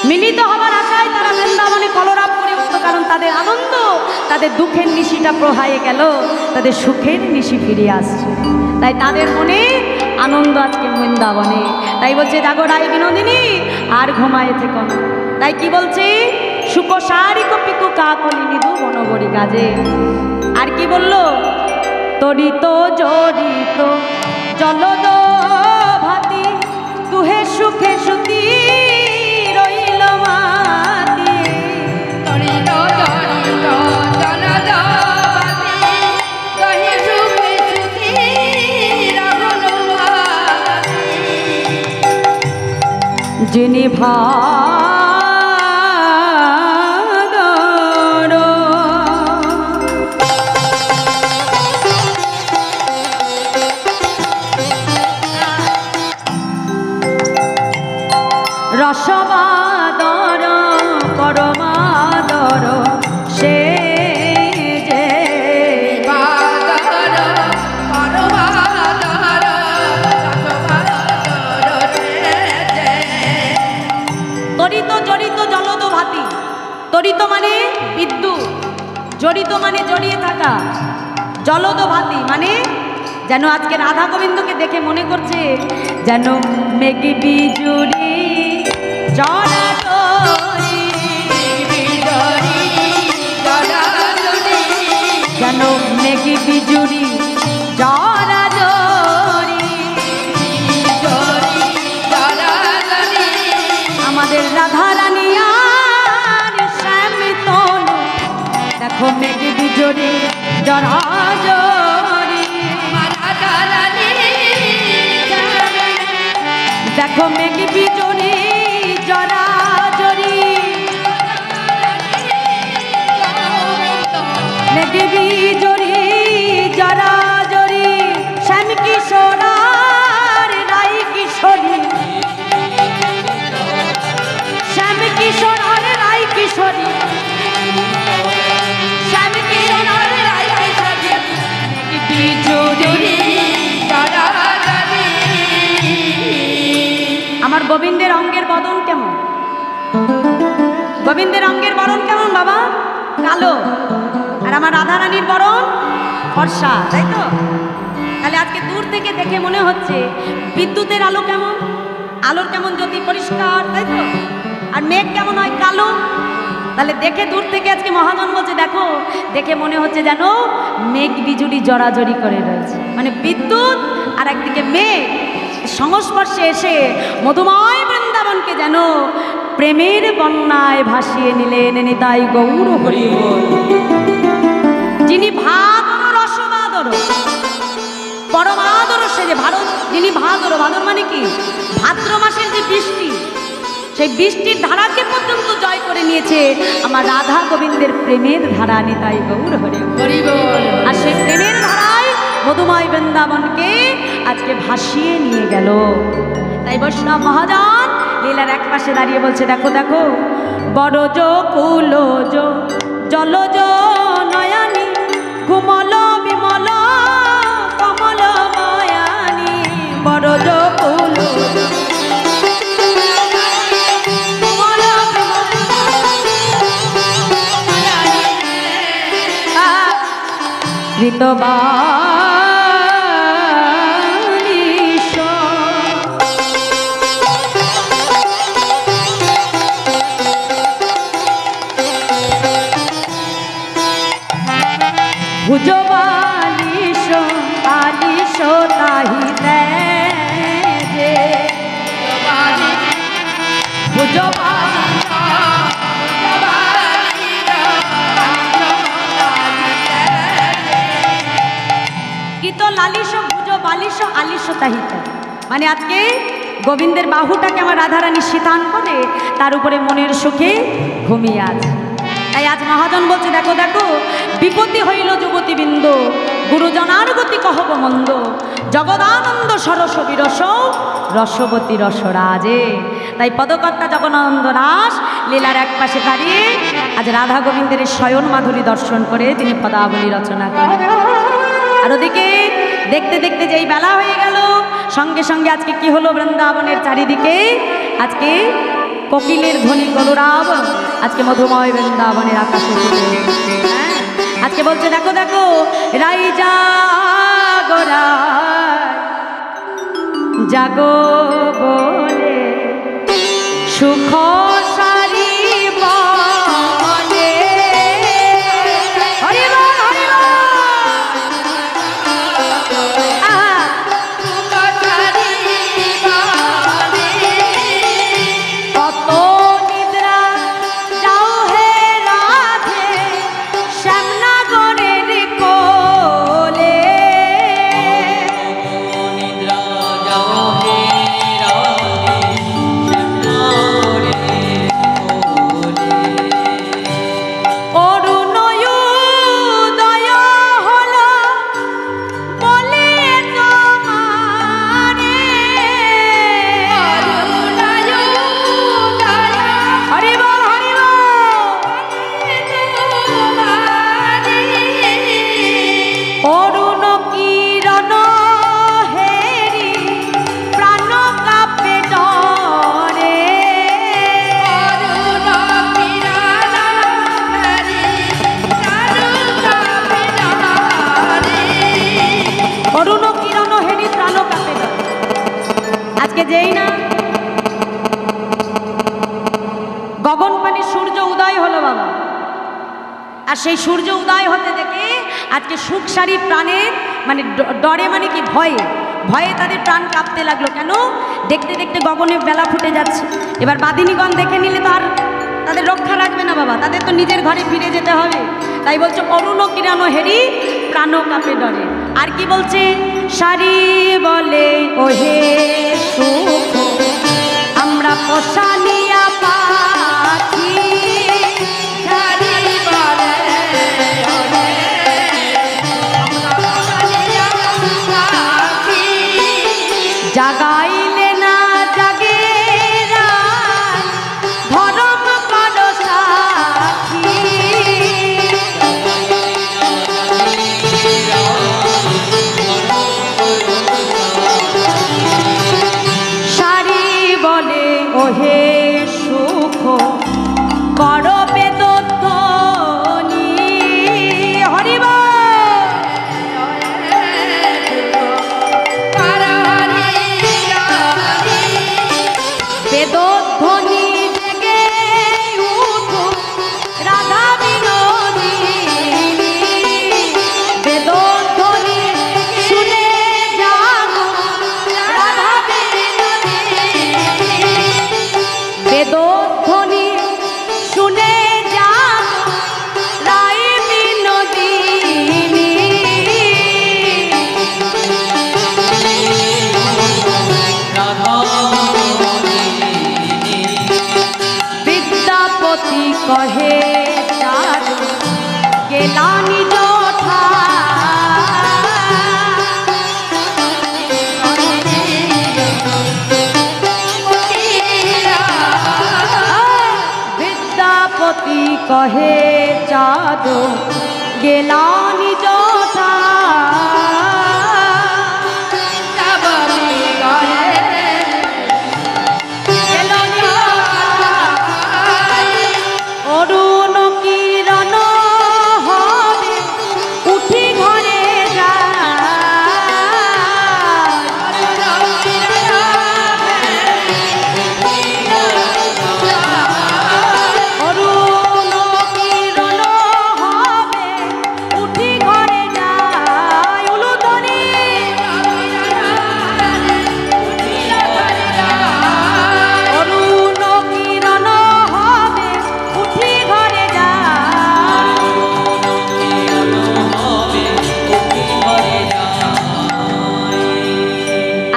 মিলিত হওয়ার আশায় তারা বৃন্দাবনে কলরব করে উঠত, কারণ তাদের আনন্দ, তাদের দুঃখের নিশিটা প্রহায়ে গেল, তাদের সুখের নিশি ফিরে আসছে। তাই তাদের মনে আনন্দ আজকে বৃন্দাবনে। তাই বলছে জাগো রায় বিনোদিনী, আর ঘুমায়ে থেকো না। তাই কি বলছে? সুখ সারি কপিতু কাকলি নিধু মনোবরী কাজে। আর কি বললো? তরিত জড়িত জলদ ভাতি, তুহে সুখে সুতি রইল মাতি। তরিত জড়িত জলদ ভাতি, তুহে সুখে সুতি রইল মাতি। যিনি রসবাদর পরমাদর সে যে বাদর পরমাদর রসবাদর সে যে। তরিত জড়িত জলদ ভাতি। তরিত মানে বিদ্যুৎ, জড়িত মানে জড়িয়ে থাকা, জলদ ভাতি মানে যেন আজকে রাধা গোবিন্দকে দেখে মনে করছে যেন মেঘ বিজুড়ি জড়াজড়ি, যেন মেঘ বিজুড়ি জড়াজড়ি। আমাদের রাধা রানী আর শ্যাম তনু, দেখো মেঘ বিজুড়ি জড়াজড়ি। দেখো মেঘ বিজুড়ি জড়াজড়ি, মেঘ বিজুড়ি জড়াজড়ি। শ্যাম কিশোর আর রাই কিশোরী, শ্যাম কিশোর আর রাই কিশোরী, শ্যাম কিশোর আর রাই কিশোরী। মেঘ বিজুড়ি আমার গোবিন্দের অঙ্গের বদন কেমন? গোবিন্দের অঙ্গের বরণ কেমন বাবা? কালো। আর আমার রাধা রানীর বরণ ফর্সা, তাই তো? তাহলে আজকে দূর থেকে দেখে মনে হচ্ছে বিদ্যুতের আলো কেমন, আলোর কেমন জ্যোতি পরিষ্কার, তাই তো? আর মেঘ কেমন হয়? কালো। তাহলে দেখে দূর থেকে আজকে মহাজন বলছে দেখো, দেখে মনে হচ্ছে যেন মেঘ বিজুড়ি জড়াজড়ি করে রয়েছে, মানে বিদ্যুৎ আর একদিকে মেঘ সংস্পর্শে এসে মধুময় বৃন্দাবনকে যেন প্রেমের বন্যায় ভাসিয়ে নিলেন। নিতাই গৌর হরি বল। যিনি ভাদর রসবাদর পরমাদর সে যে ভারত, যিনি ভাদর, ভাদর মানে কি? ভাদ্র মাসের যে বৃষ্টি, সেই বৃষ্টির ধারাকে পর্যন্ত জয় করে নিয়েছে আমার রাধা গোবিন্দের প্রেমের ধারা। নিতাই গৌর হরি বল। আর সেই প্রেমের ধারায় মধুময় বৃন্দাবনকে আজকে ভাসিয়ে নিয়ে গেল। তাই বৈষ্ণব মহাজন লীলার এক পাশে দাঁড়িয়ে বলছে দেখো দেখো, বড়জ কুলজ জলজ নয়নী, ঘুমল বিমল কমল ময়ানী। বড়জ কুলজ ঋতবা ভুজ বালিশ আলিশ তাহি যে ভুজ কি তো লালিশ ভুজ বালিশ আলিশ তাহিতে, মানে আজকে গোবিন্দের বাহুটাকে আমার রাধারানী শীতান করে তার উপরে মনের সুখে ঘুমিয়ে আছে। তাই আজ মহাজন বলছে, দেখো দেখো বিপত্তি হইল যুবতীবৃন্দ, গুরুজনার গতি কহব মন্দ, জগদানন্দ সরস বিরস রসবতী রসরাজে। তাই পদকর্তা জগনানন্দ দাস লীলার এক পাশে দাঁড়িয়ে আজ রাধা গোবিন্দের শয়ন মাধুরী দর্শন করে তিনি পদাবলী রচনা করেন। আর ওদিকে দেখতে দেখতে যেই বেলা হয়ে গেল, সঙ্গে সঙ্গে আজকে কি হলো বৃন্দাবনের চারিদিকে আজকে কোকিলের ধ্বনি কলরাব, আজকে মধুময় বৃন্দাবনের আকাশে হ্যাঁ আজকে বলছে দেখো দেখো রাই জাগরা জাগো বলে সুখ সারি বলে। হরি বল, হরি বল। কত নিদ্রা যাও হে রাধে শ্যামনগরের কোলে, অরুণোদয় হলো বলে তোমারে। হরি বল, হরি বল। অরুণ কিরণ হেরি প্রাণ কাঁপে ডরে। অরুণ কিরণ হেরি প্রাণ কাঁপে ডরে। আজকে যেই না গগন পানি সূর্য উদয় হলো বাবা, আর সেই সূর্য উদয় হতে দেখে আজকে সুখসারী প্রাণের মানে ডরে মানে কি ভয়ে ভয়ে তাদের প্রাণ কাঁপতে লাগলো। কেন? দেখতে দেখতে গগনে বেলা ফুটে যাচ্ছে। এবার বাদিনীগণ দেখে নিলে তো আর তাদের রক্ষা রাখবে না বাবা, তাদের তো নিজের ঘরে ফিরে যেতে হবে। তাই বলছে অরুণ কিরণ হেরি প্রাণ কাঁপে ডরে। আর কি বলছে? সারি বলে ওহে সুখ আমরা পোষানিয়া পাখি, জাগাইলে না জাগে ধরম কর সাক্ষী। সারি বলে ওহে সুখ বড় বেদধ্বনি। হরি বল। বেদধ্বনি জেগে উঠো রাধা বিনোদিনী, বেদধ্বনি শুনে জাগো রাধা বিনোদিনী, বেদধ্বনি শুনে জাগো রাই বিনোদিনী। বিদ্যাপতি কহে চারু গেলানি জঠা, বিদ্যাপতি কহে চারু গেলানি জঠা। অরুণ কিরণ হবে উঠি ঘরে অরুণ কিরণ হবে উঠি ঘরে যায়। উলুধ্বনি অরুণ কিরণ হবে উঠি ঘরে যায়।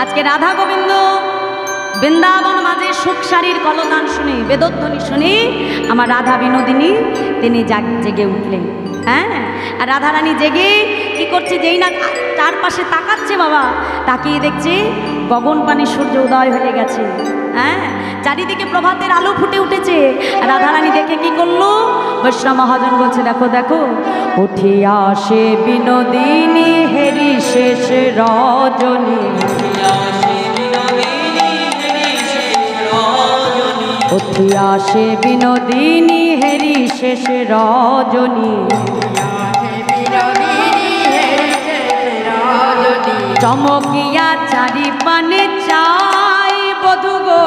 আজকে রাধা গোবিন্দ বৃন্দাবন মাঝে সুখসারীর কলতান শুনে, বেদধ্বনি শুনে আমার রাধা বিনোদিনী তিনি জেগে উঠলেন। হ্যাঁ, আর রাধারানী জেগে কি করছে, যেই না চারপাশে তাকাচ্ছে বাবা, তাকিয়ে দেখছে গগন পানে সূর্য উদয় হয়ে গেছে। হ্যাঁ, চারিদিকে প্রভাতের আলো ফুটে উঠেছে। রাধারানী দেখে কি করলো, বৈষ্ণব মহাজন বলছে দেখো দেখো, উঠিয়া সে বিনোদিনী হেরি শেষ রজনী, উঠিয়া সে বিনোদিনী হেরি শেষ রজনী, চমকিয়া চারি পানে চাই বধূ গো,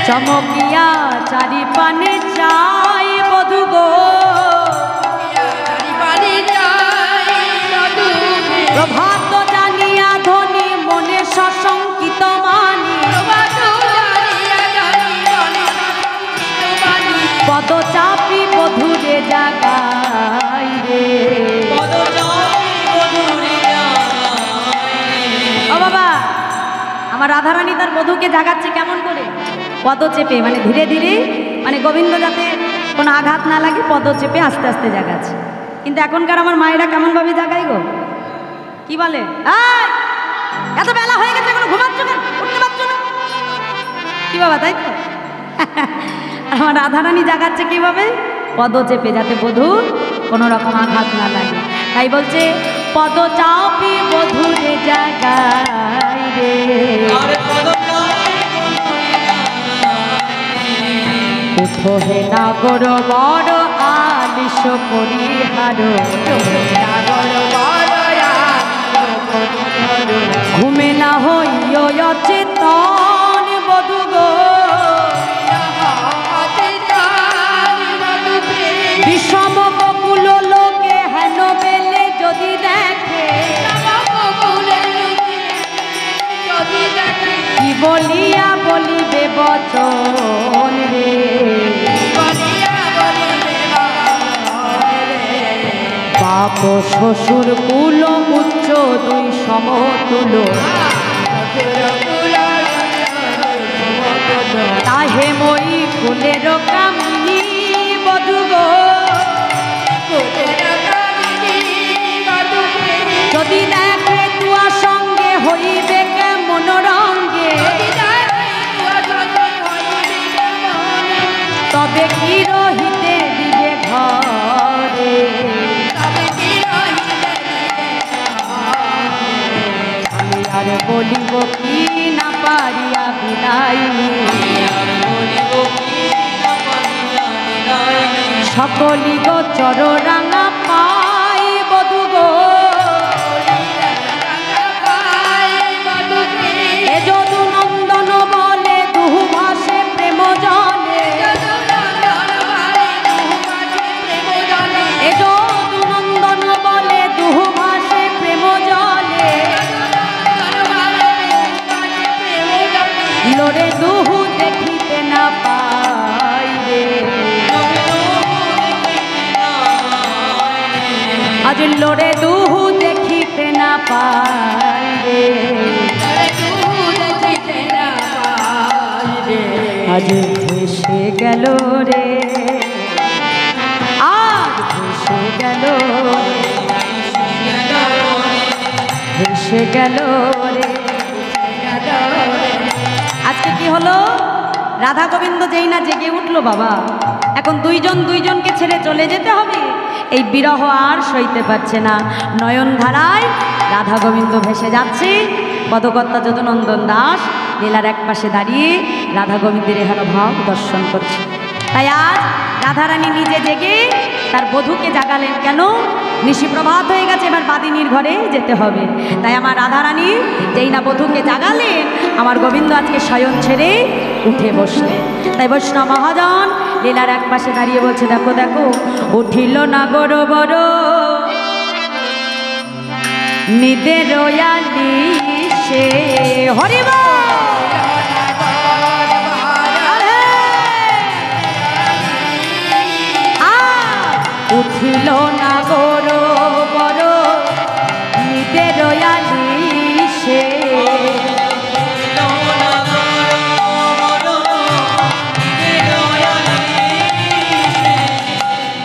চমকিয়া চারি পানে চাই বধূ গো, প্রভাত জানিয়া ধ্বনি মনে সশঙ্কিত মানি, পদ চাপি বধূরে জাগাই রে। ও বাবা, আমার রাধারানী তার বধূকে জাগাচ্ছে কেমন করে, পদ চেপে, মানে ধীরে ধীরে, মানে গোবিন্দ যাতে কোনো আঘাত না লাগে পদ চেপে আস্তে আস্তে জাগাচ্ছে। কিন্তু এখনকার আমার মায়েরা কেমনভাবে জাগাই গো, কি বলে, এত বেলা হয়ে গেছে এখনো ঘুমাচ্ছ কেন, উঠতে পারছো না, কি বাবা, তাই তো? আমার রাধারানী জাগাচ্ছে কিভাবে, পদ চেপে, যাতে বধূর কোনো রকম আঘাত না লাগে। তাই বলছে পদ চাপি বধূরে জাগাই রে, উঠো হে নাগর বড় আলিশ পরিহার, ঘুমে না হইও অচেতন বধূ গো, বিষম বকুল লোকে হেন বেলে যদি দেখে, কি বলিয়া বলিবে বচন রে, বাপ শ্বশুর কুল উচ্চ দুই সমতুল, তাহে মই কুলের কামিনী বধূ গো, যদি দেখে তুয়া সঙ্গে হইবে কেমন রঙ্গে, তবে কি রহিতে দিবে ঘরে, আমি আর বলিব কি না পারিয়া বিদায়, সকলি গো চররাঙা পাই বধূ গো, এ যদু নন্দন বলে দুহু ভাসে প্রেম জলে, এ যদু নন্দন বলে দুহু ভাসে প্রেম জলে, লোরে দুহু দেখিতে না পাই রে, আজ লোরে দুহু দেখিতে না পাই রে, আজ ভেসে গেল রে, আজ ভেসে গেল, ভেসে গেল রে। আজকে কি হলো, রাধা গোবিন্দ যেই না জেগে উঠলো বাবা, এখন দুইজন দুইজনকে ছেড়ে চলে যেতে হবে, এই বিরহ আর সইতে পারছে না, নয়ন ধারায় রাধা গোবিন্দ ভেসে যাচ্ছে। পদকর্তা যদুনন্দন দাস লীলার এক পাশে দাঁড়িয়ে রাধা গোবিন্দের এহেন ভাব দর্শন করছে। তাই আজ রাধারানী নিজে জেগে তার বধূকে জাগালেন, কেন, নিশি প্রভাত হয়ে গেছে, এবার বাদিনীর ঘরে যেতে হবে। তাই আমার রাধারানী যেই না বধূকে জাগালেন, আমার গোবিন্দ আজকে শয়ন ছেড়ে উঠে বসলেন। তাই বৈষ্ণব মহাজন লীলার এক পাশে দাঁড়িয়ে বলছে দেখো দেখো, উঠিল নাগর বড় নিদের সে হরিব, উঠিল নাগর বড় নিদের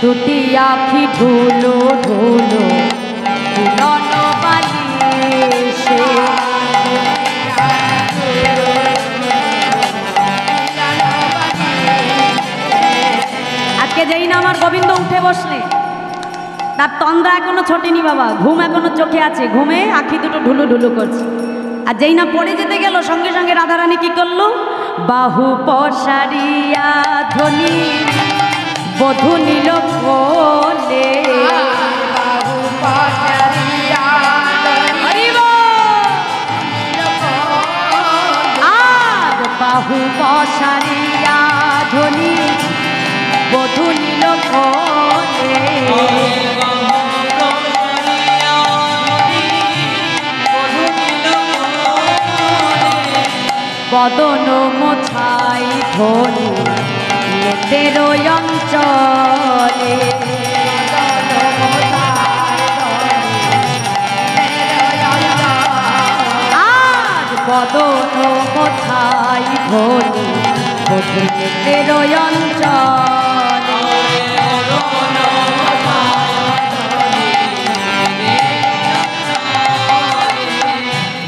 দুটি আখি ঢুলো ঢুলো ঝুলন বালিশে। আজকে যেই না আমার গোবিন্দ উঠে বসলে, তার তন্দ্রা এখনো ছোটেনি বাবা, ঘুম এখনো চোখে আছে, ঘুমে আখি দুটো ঢুলু ঢুলু করছে। আর যেই না পড়ে যেতে গেল, সঙ্গে সঙ্গে রাধারানী কি করলো, বাহু পসারিয়া ধ্বনি বধূ নিল কোলে। আর বাহু পসারিয়া ধ্বনি বধূ নিল কোলে। বদন মোছাই ধ্বনি নেতের অঞ্চলে। আজ বদন মোছাই ধ্বনি নেতের অঞ্চলে।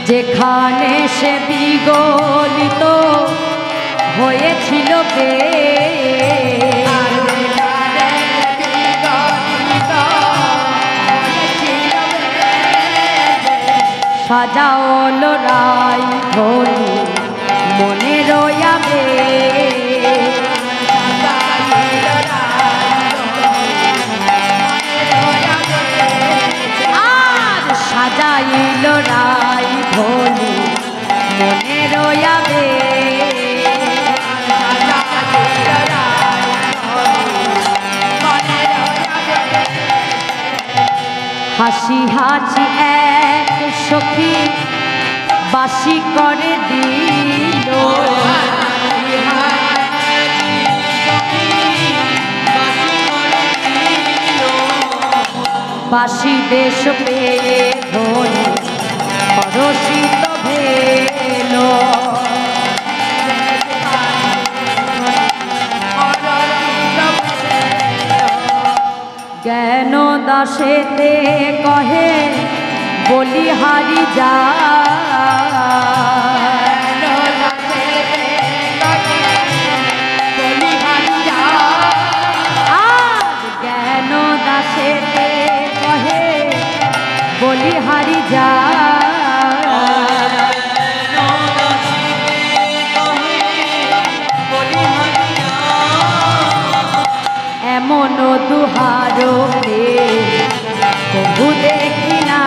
যেখানে সে বিগলিত হয়েছিল কে, সাজাওল রাই ধ্বনি মনে রয়াবে। আর সাজাইল রাই ধ্বনি মনে রয়াবে। হাসি হাসি এক সখী বাসি করে দিল। বাসি বেশ পেয়ে ধ্বনি পরশিত ভেল। জ্ঞান দাসেতে কহে বলিহারি যা। আজ জ্ঞান দাসেতে কহে বলিহারি যা। এমন দুহারো প্রভু দেখি না।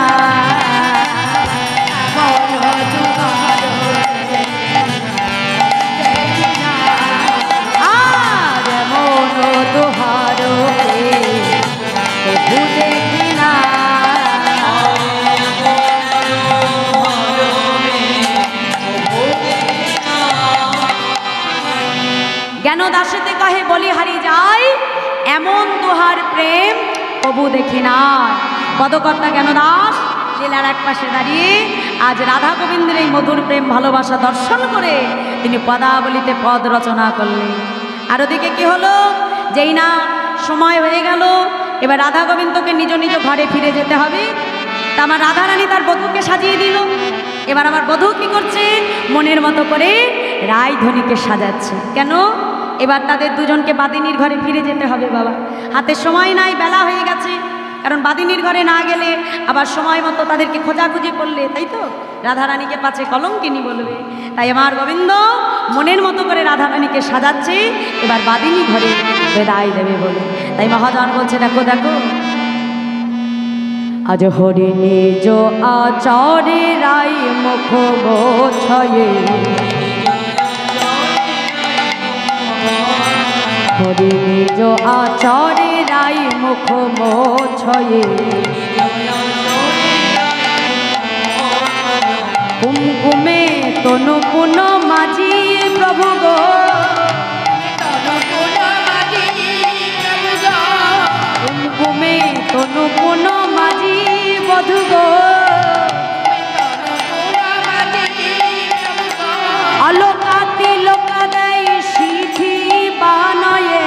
আর এমন দুহারো প্রভু দেখি না। জ্ঞান দাসেতে কহে বলিহারি যায়, এমন দুহার প্রেম প্রভু দেখি না। পদকর্তা জ্ঞানদাস লীলার এক পাশে দাঁড়িয়ে আজ রাধা গোবিন্দের এই মধুর প্রেম ভালোবাসা দর্শন করে তিনি পদাবলিতে পদ রচনা করলেন। আর ওদিকে কি হলো, যেই না সময় হয়ে গেল, এবার রাধা গোবিন্দকে নিজ নিজ ঘরে ফিরে যেতে হবে। তা আমার রাধারানী তার বধূকে সাজিয়ে দিল। এবার আমার বধূ কি করছে, মনের মতো করে রায়ধনীকে সাজাচ্ছে। কেন, এবার তাদের দুজনকে বাদিনীর ঘরে ফিরে যেতে হবে বাবা। হাতে সময় নাই, বেলা হয়ে গেছে। কারণ বাদিনীর ঘরে না গেলে আবার সময় মতো তাদেরকে খোঁজাখুঁজি করলে, তাই তো রাধারানীকে পাছে কলঙ্কিনী বলবে। তাই আমার গোবিন্দ মনের মতো করে রাধারানীকে সাজাচ্ছে, এবার বাদিনী ঘরে বিদায় দেবে বলে। তাই মহাজন বলছে, দেখো দেখো আজ হরি নিজ আচারে রাই মুখ বোছয়ে। হরি নিজ আচারে রাই মুখ মোছয়ে। কুমকুমে তনু পুন মাঝি প্রভু গো। কুমকুমে তনু পুন মাঝি বধু গো। আলোকাতি লোকা দেয় সিধি বানয়ে।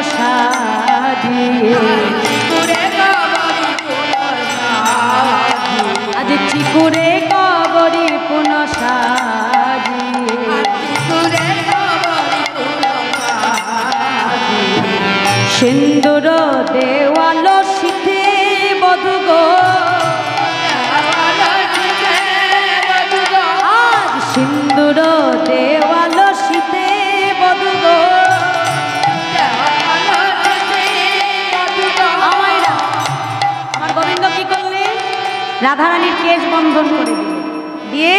সাজিয়ে চিকুরে কবরি পুনঃ আজ চিকুরে কবরি পুন সাজিয়ে চিকুরে কবরি পুনঃ সিন্দুর দেওয়াল শীতে বধু গো আজ সিন্দুর দেওয়াল শীতে বধু গো আমায়রা আমার গোবিন্দ কি করলেন রাধারানীর কেশ বন্ধন করে দিলেন দিয়ে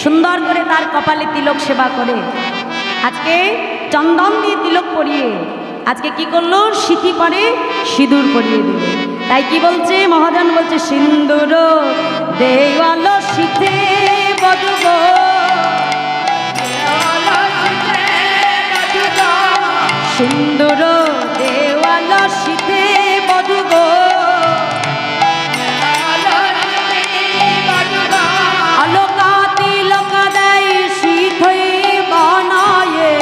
সুন্দর করে তার কপালে তিলক সেবা করে আজকে চন্দন দিয়ে তিলক পরিয়ে আজকে কি করলো সিথি পরে সিঁদুর পরিয়ে দিল তাই কি বলছে মহাজন বলছে সিন্দুর দেওয়াল শীতে বধু গো সিন্দুর দেওয়াল শীতে বধু গো অলকা তিলক দেয় শীত বানায়ে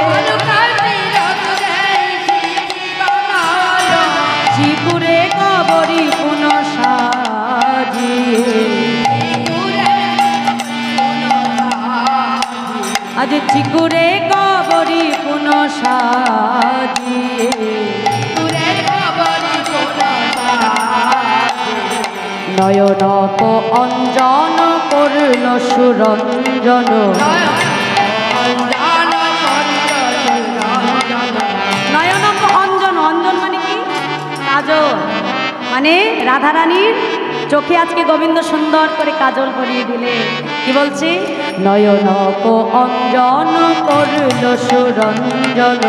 চিকুরে কবরি পুন সাজিয়ে আজ চিকুরে কবরি পুন সাজিয়ে নয়নক অঞ্জন করল সুরঞ্জন নয়নক অঞ্জন অঞ্জন মানে কি কাজল মানে রাধারানীর চোখে আজকে গোবিন্দ সুন্দর করে কাজল পরিয়ে দিলে কি বলছে নয়নক অঞ্জন করল সুরঞ্জন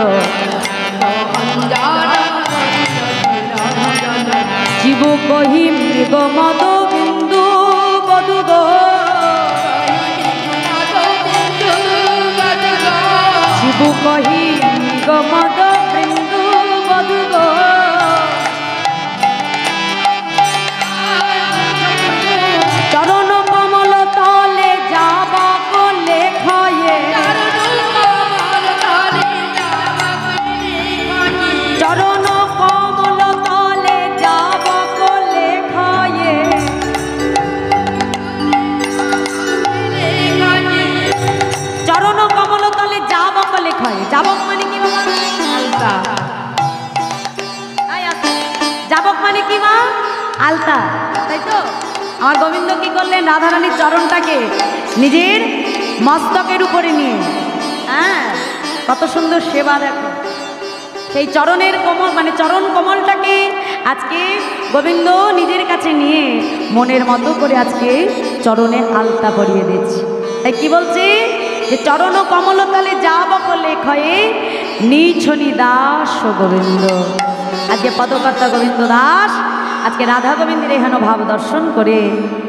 জীব কহি মৃগ মদ বিন্দু বধু গো জীব কহি মৃগ মদ বিন্দু বধু গো চরণ কমল তলে যাব লেখয়ে চরণ কমল তলে যাব লেখয়ে চরণ কমল তলে যাবক লেখয়ে যাবক মানে কি বাবা আলতা যাবক মানে কি মা আলতা তাই তো আমার গোবিন্দ কি করলেন রাধারানীর চরণটাকে নিজের মস্তকের উপরে নিয়ে হ্যাঁ কত সুন্দর সেবা দেখো সেই চরণের কোমল মানে চরণ কমলটাকে আজকে গোবিন্দ নিজের কাছে নিয়ে মনের মতো করে আজকে চরণে আলতা পরিয়ে দিচ্ছে তাই কি বলছে যে চরণ কমলতলে যাবক লেখয়ে নিছনি দাস গোবিন্দ আজকে পদকর্তা গোবিন্দ দাস আজকে রাধা গোবিন্দের এখানে ভাব দর্শন করে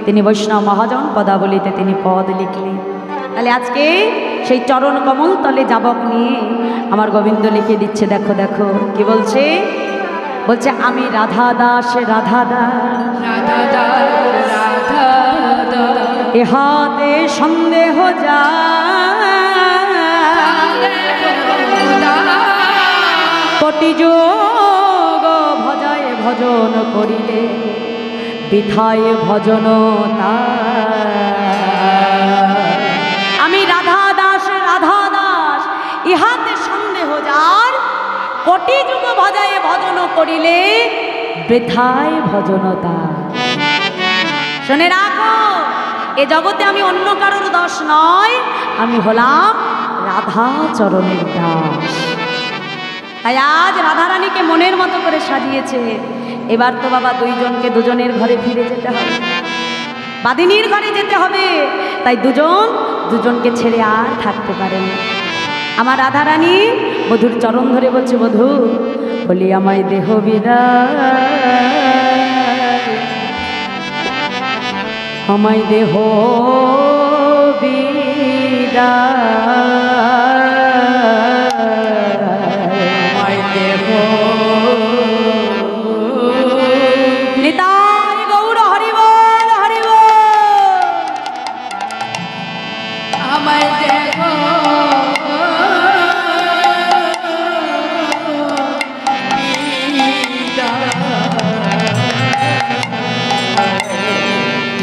তিনি বৈষ্ণব মহাজন পদাবলিতে তিনি পদ লিখলেন তাহলে আজকে সেই চরণ কমল তলে যাবক নিয়ে আমার গোবিন্দ লিখে দিচ্ছে দেখো দেখো কি বলছে বলছে আমি রাধা দাস রাধা দাস ইহাতে সন্দেহ যা কোটি যোগ ভজায় ভজন করিলে বৃথায় ভজন আমি রাধা দাস ইহাতে সন্দেহ যার কোটি যুগ ভজায় ভজন করিলে বৃথায় ভজনতা শুনে রাখো এ জগতে আমি অন্য কারোর দাস নয় আমি হলাম রাধা চরণের দাস তাই আজ রাধারানীকে মনের মতো করে সাজিয়েছে এবার তো বাবা দুইজনকে দুজনের ঘরে ফিরে যেতে হবে বাদিনীর ঘরে যেতে হবে তাই দুজনকে ছেড়ে আর থাকতে পারেন আমার রাধারানী বধূর চরণ ধরে বলছে বধূ বলি আমায় দেহ বিদায় আমায় দেহ বিদায় দেহ নিতাই গৌর হরিবল হরিবল আমায় দেখো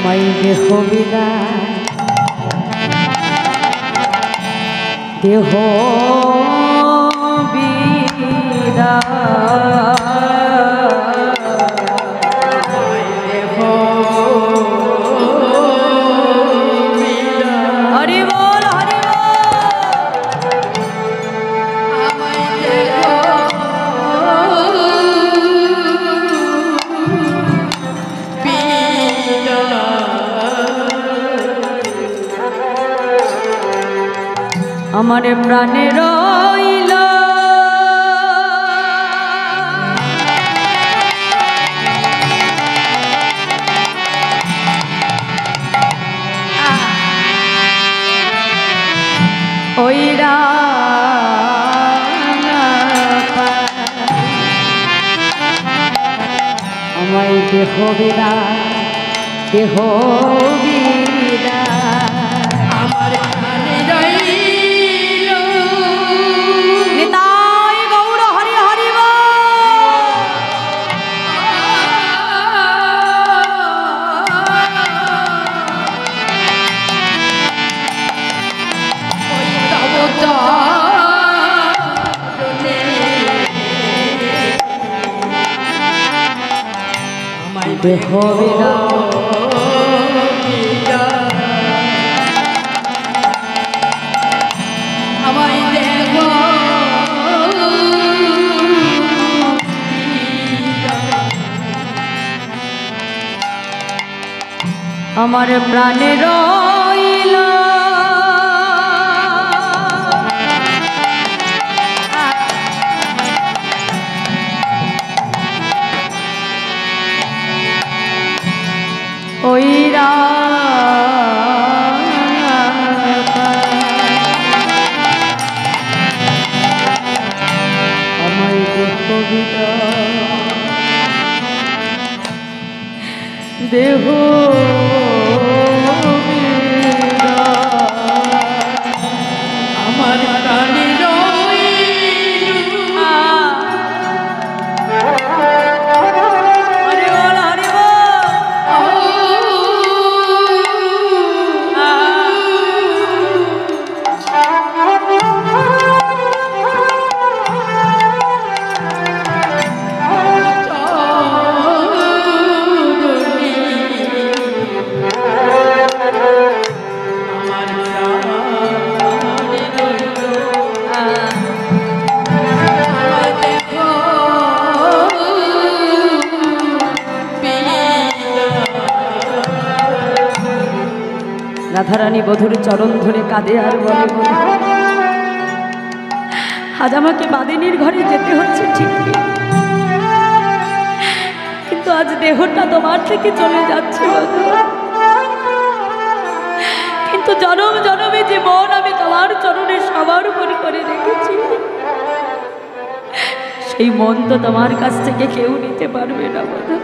আমায় দেহ বিদায় দেহ হরি বল হরি আমায় দেখো আমার প্রাণে রইল ওই আমায় দেহ বিদায় দেহ বিদায় আমার প্রাণে রইল নিতাই গৌর হরি হরি বল। ওই তব চরণে আমায় দেহ বিদায় আমায় দেখো আমার প্রাণে রইল ওই আমায় দেহ বিদায় দেহ আমার প্রাণে রইল হরি বল হরি বল। রাধারানী বধুর চরণ ধরে কাঁদে আর বলে বলে আজ আমাকে বাদিনীর ঘরে যেতে হচ্ছে ঠিকই, কিন্তু আজ দেহটা তোমার থেকে চলে যাচ্ছে বধূ। কিন্তু জনম জনমে যে মন আমি তোমার চরণে সবার উপর করে রেখেছি, সেই মন তো তোমার কাছ থেকে কেউ নিতে পারবে না বধূ।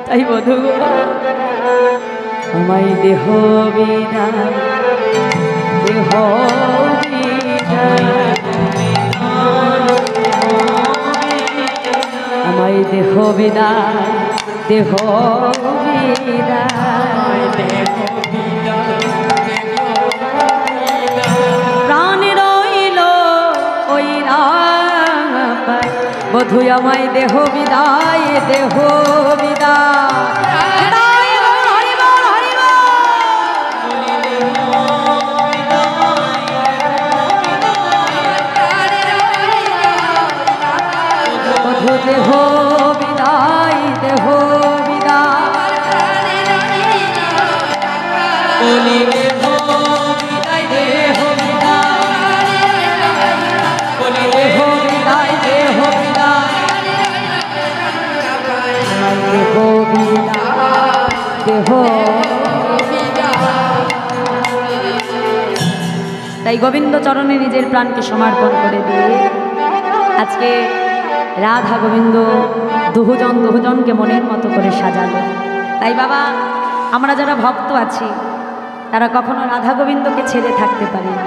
তাই বধূ গো, আমায় দেহ বিদায় দেহ বিদায় আমায় দেহ বিদায় দেহ বিদায় প্রাণ রইল ওই রাঙাপায় বধূ আমায় দেহ বিদায় দেহ বিদায়। দেহ বিদায় দেহ বিদায় বলি দেহ বিদায় দেহ বিদায় বলি দেহ বিদায় দেহ বিদায় দেহ বিদায় দেহ। তাই গোবিন্দ চরণে নিজের প্রাণকে সমর্পণ করে দিয়ে আজকে রাধা গোবিন্দ দুজনকে মনের মতো করে সাজালো। তাই বাবা, আমরা যারা ভক্ত আছি তারা কখনো রাধা গোবিন্দকে ছেড়ে থাকতে পারি না।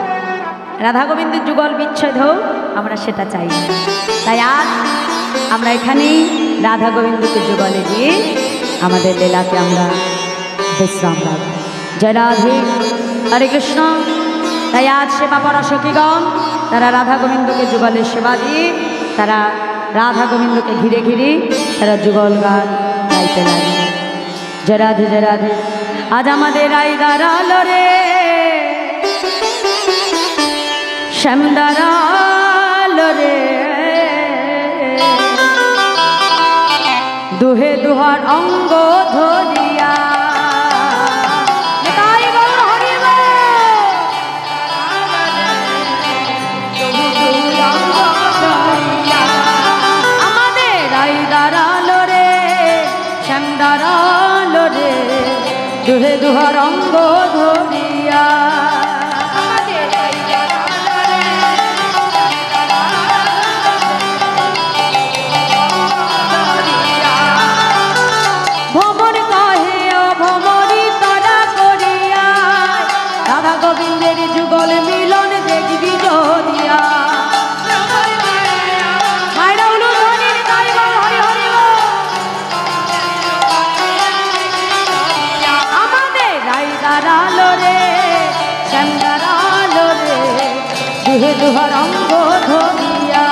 রাধা গোবিন্দের যুগল বিচ্ছেদ হোক, আমরা সেটা চাই না। তাই আজ আমরা এখানেই রাধা গোবিন্দকে যুগলে দিয়ে আমাদের লীলাকে আমরা বিশ্রাম লাভ। জয় রাধে, হরে কৃষ্ণ। তাই আজ সেবা পরা সখীগণ তারা রাধা গোবিন্দকে যুগলের সেবা দিয়ে তারা রাধা গোবিন্দকে ঘিরে ঘিরে তারা যুগল গান গাইতে লাগে। জয় রাধে, জয় রাধে। আজ আমাদের রাই দাঁড়ালো রে, শ্যাম দাঁড়ালো রে, দুহে দুহার অঙ্গ ধরিয়া। আমাদের রাই দাঁড়ালো রে, শ্যাম দাঁড়ালো রে, দুহে দুহার অঙ্গ ধরিয়া। ভ্রমণ কহে ও ভ্রমণী তারা করিয়া, রাধা গোবিন্দের যুগল মিলন দেখবি জড়িয়া। আমাদের রাই দাঁড়ালো রে, শ্যাম দাঁড়ালো রে, দুহে দুহার অঙ্গ ধরিয়া।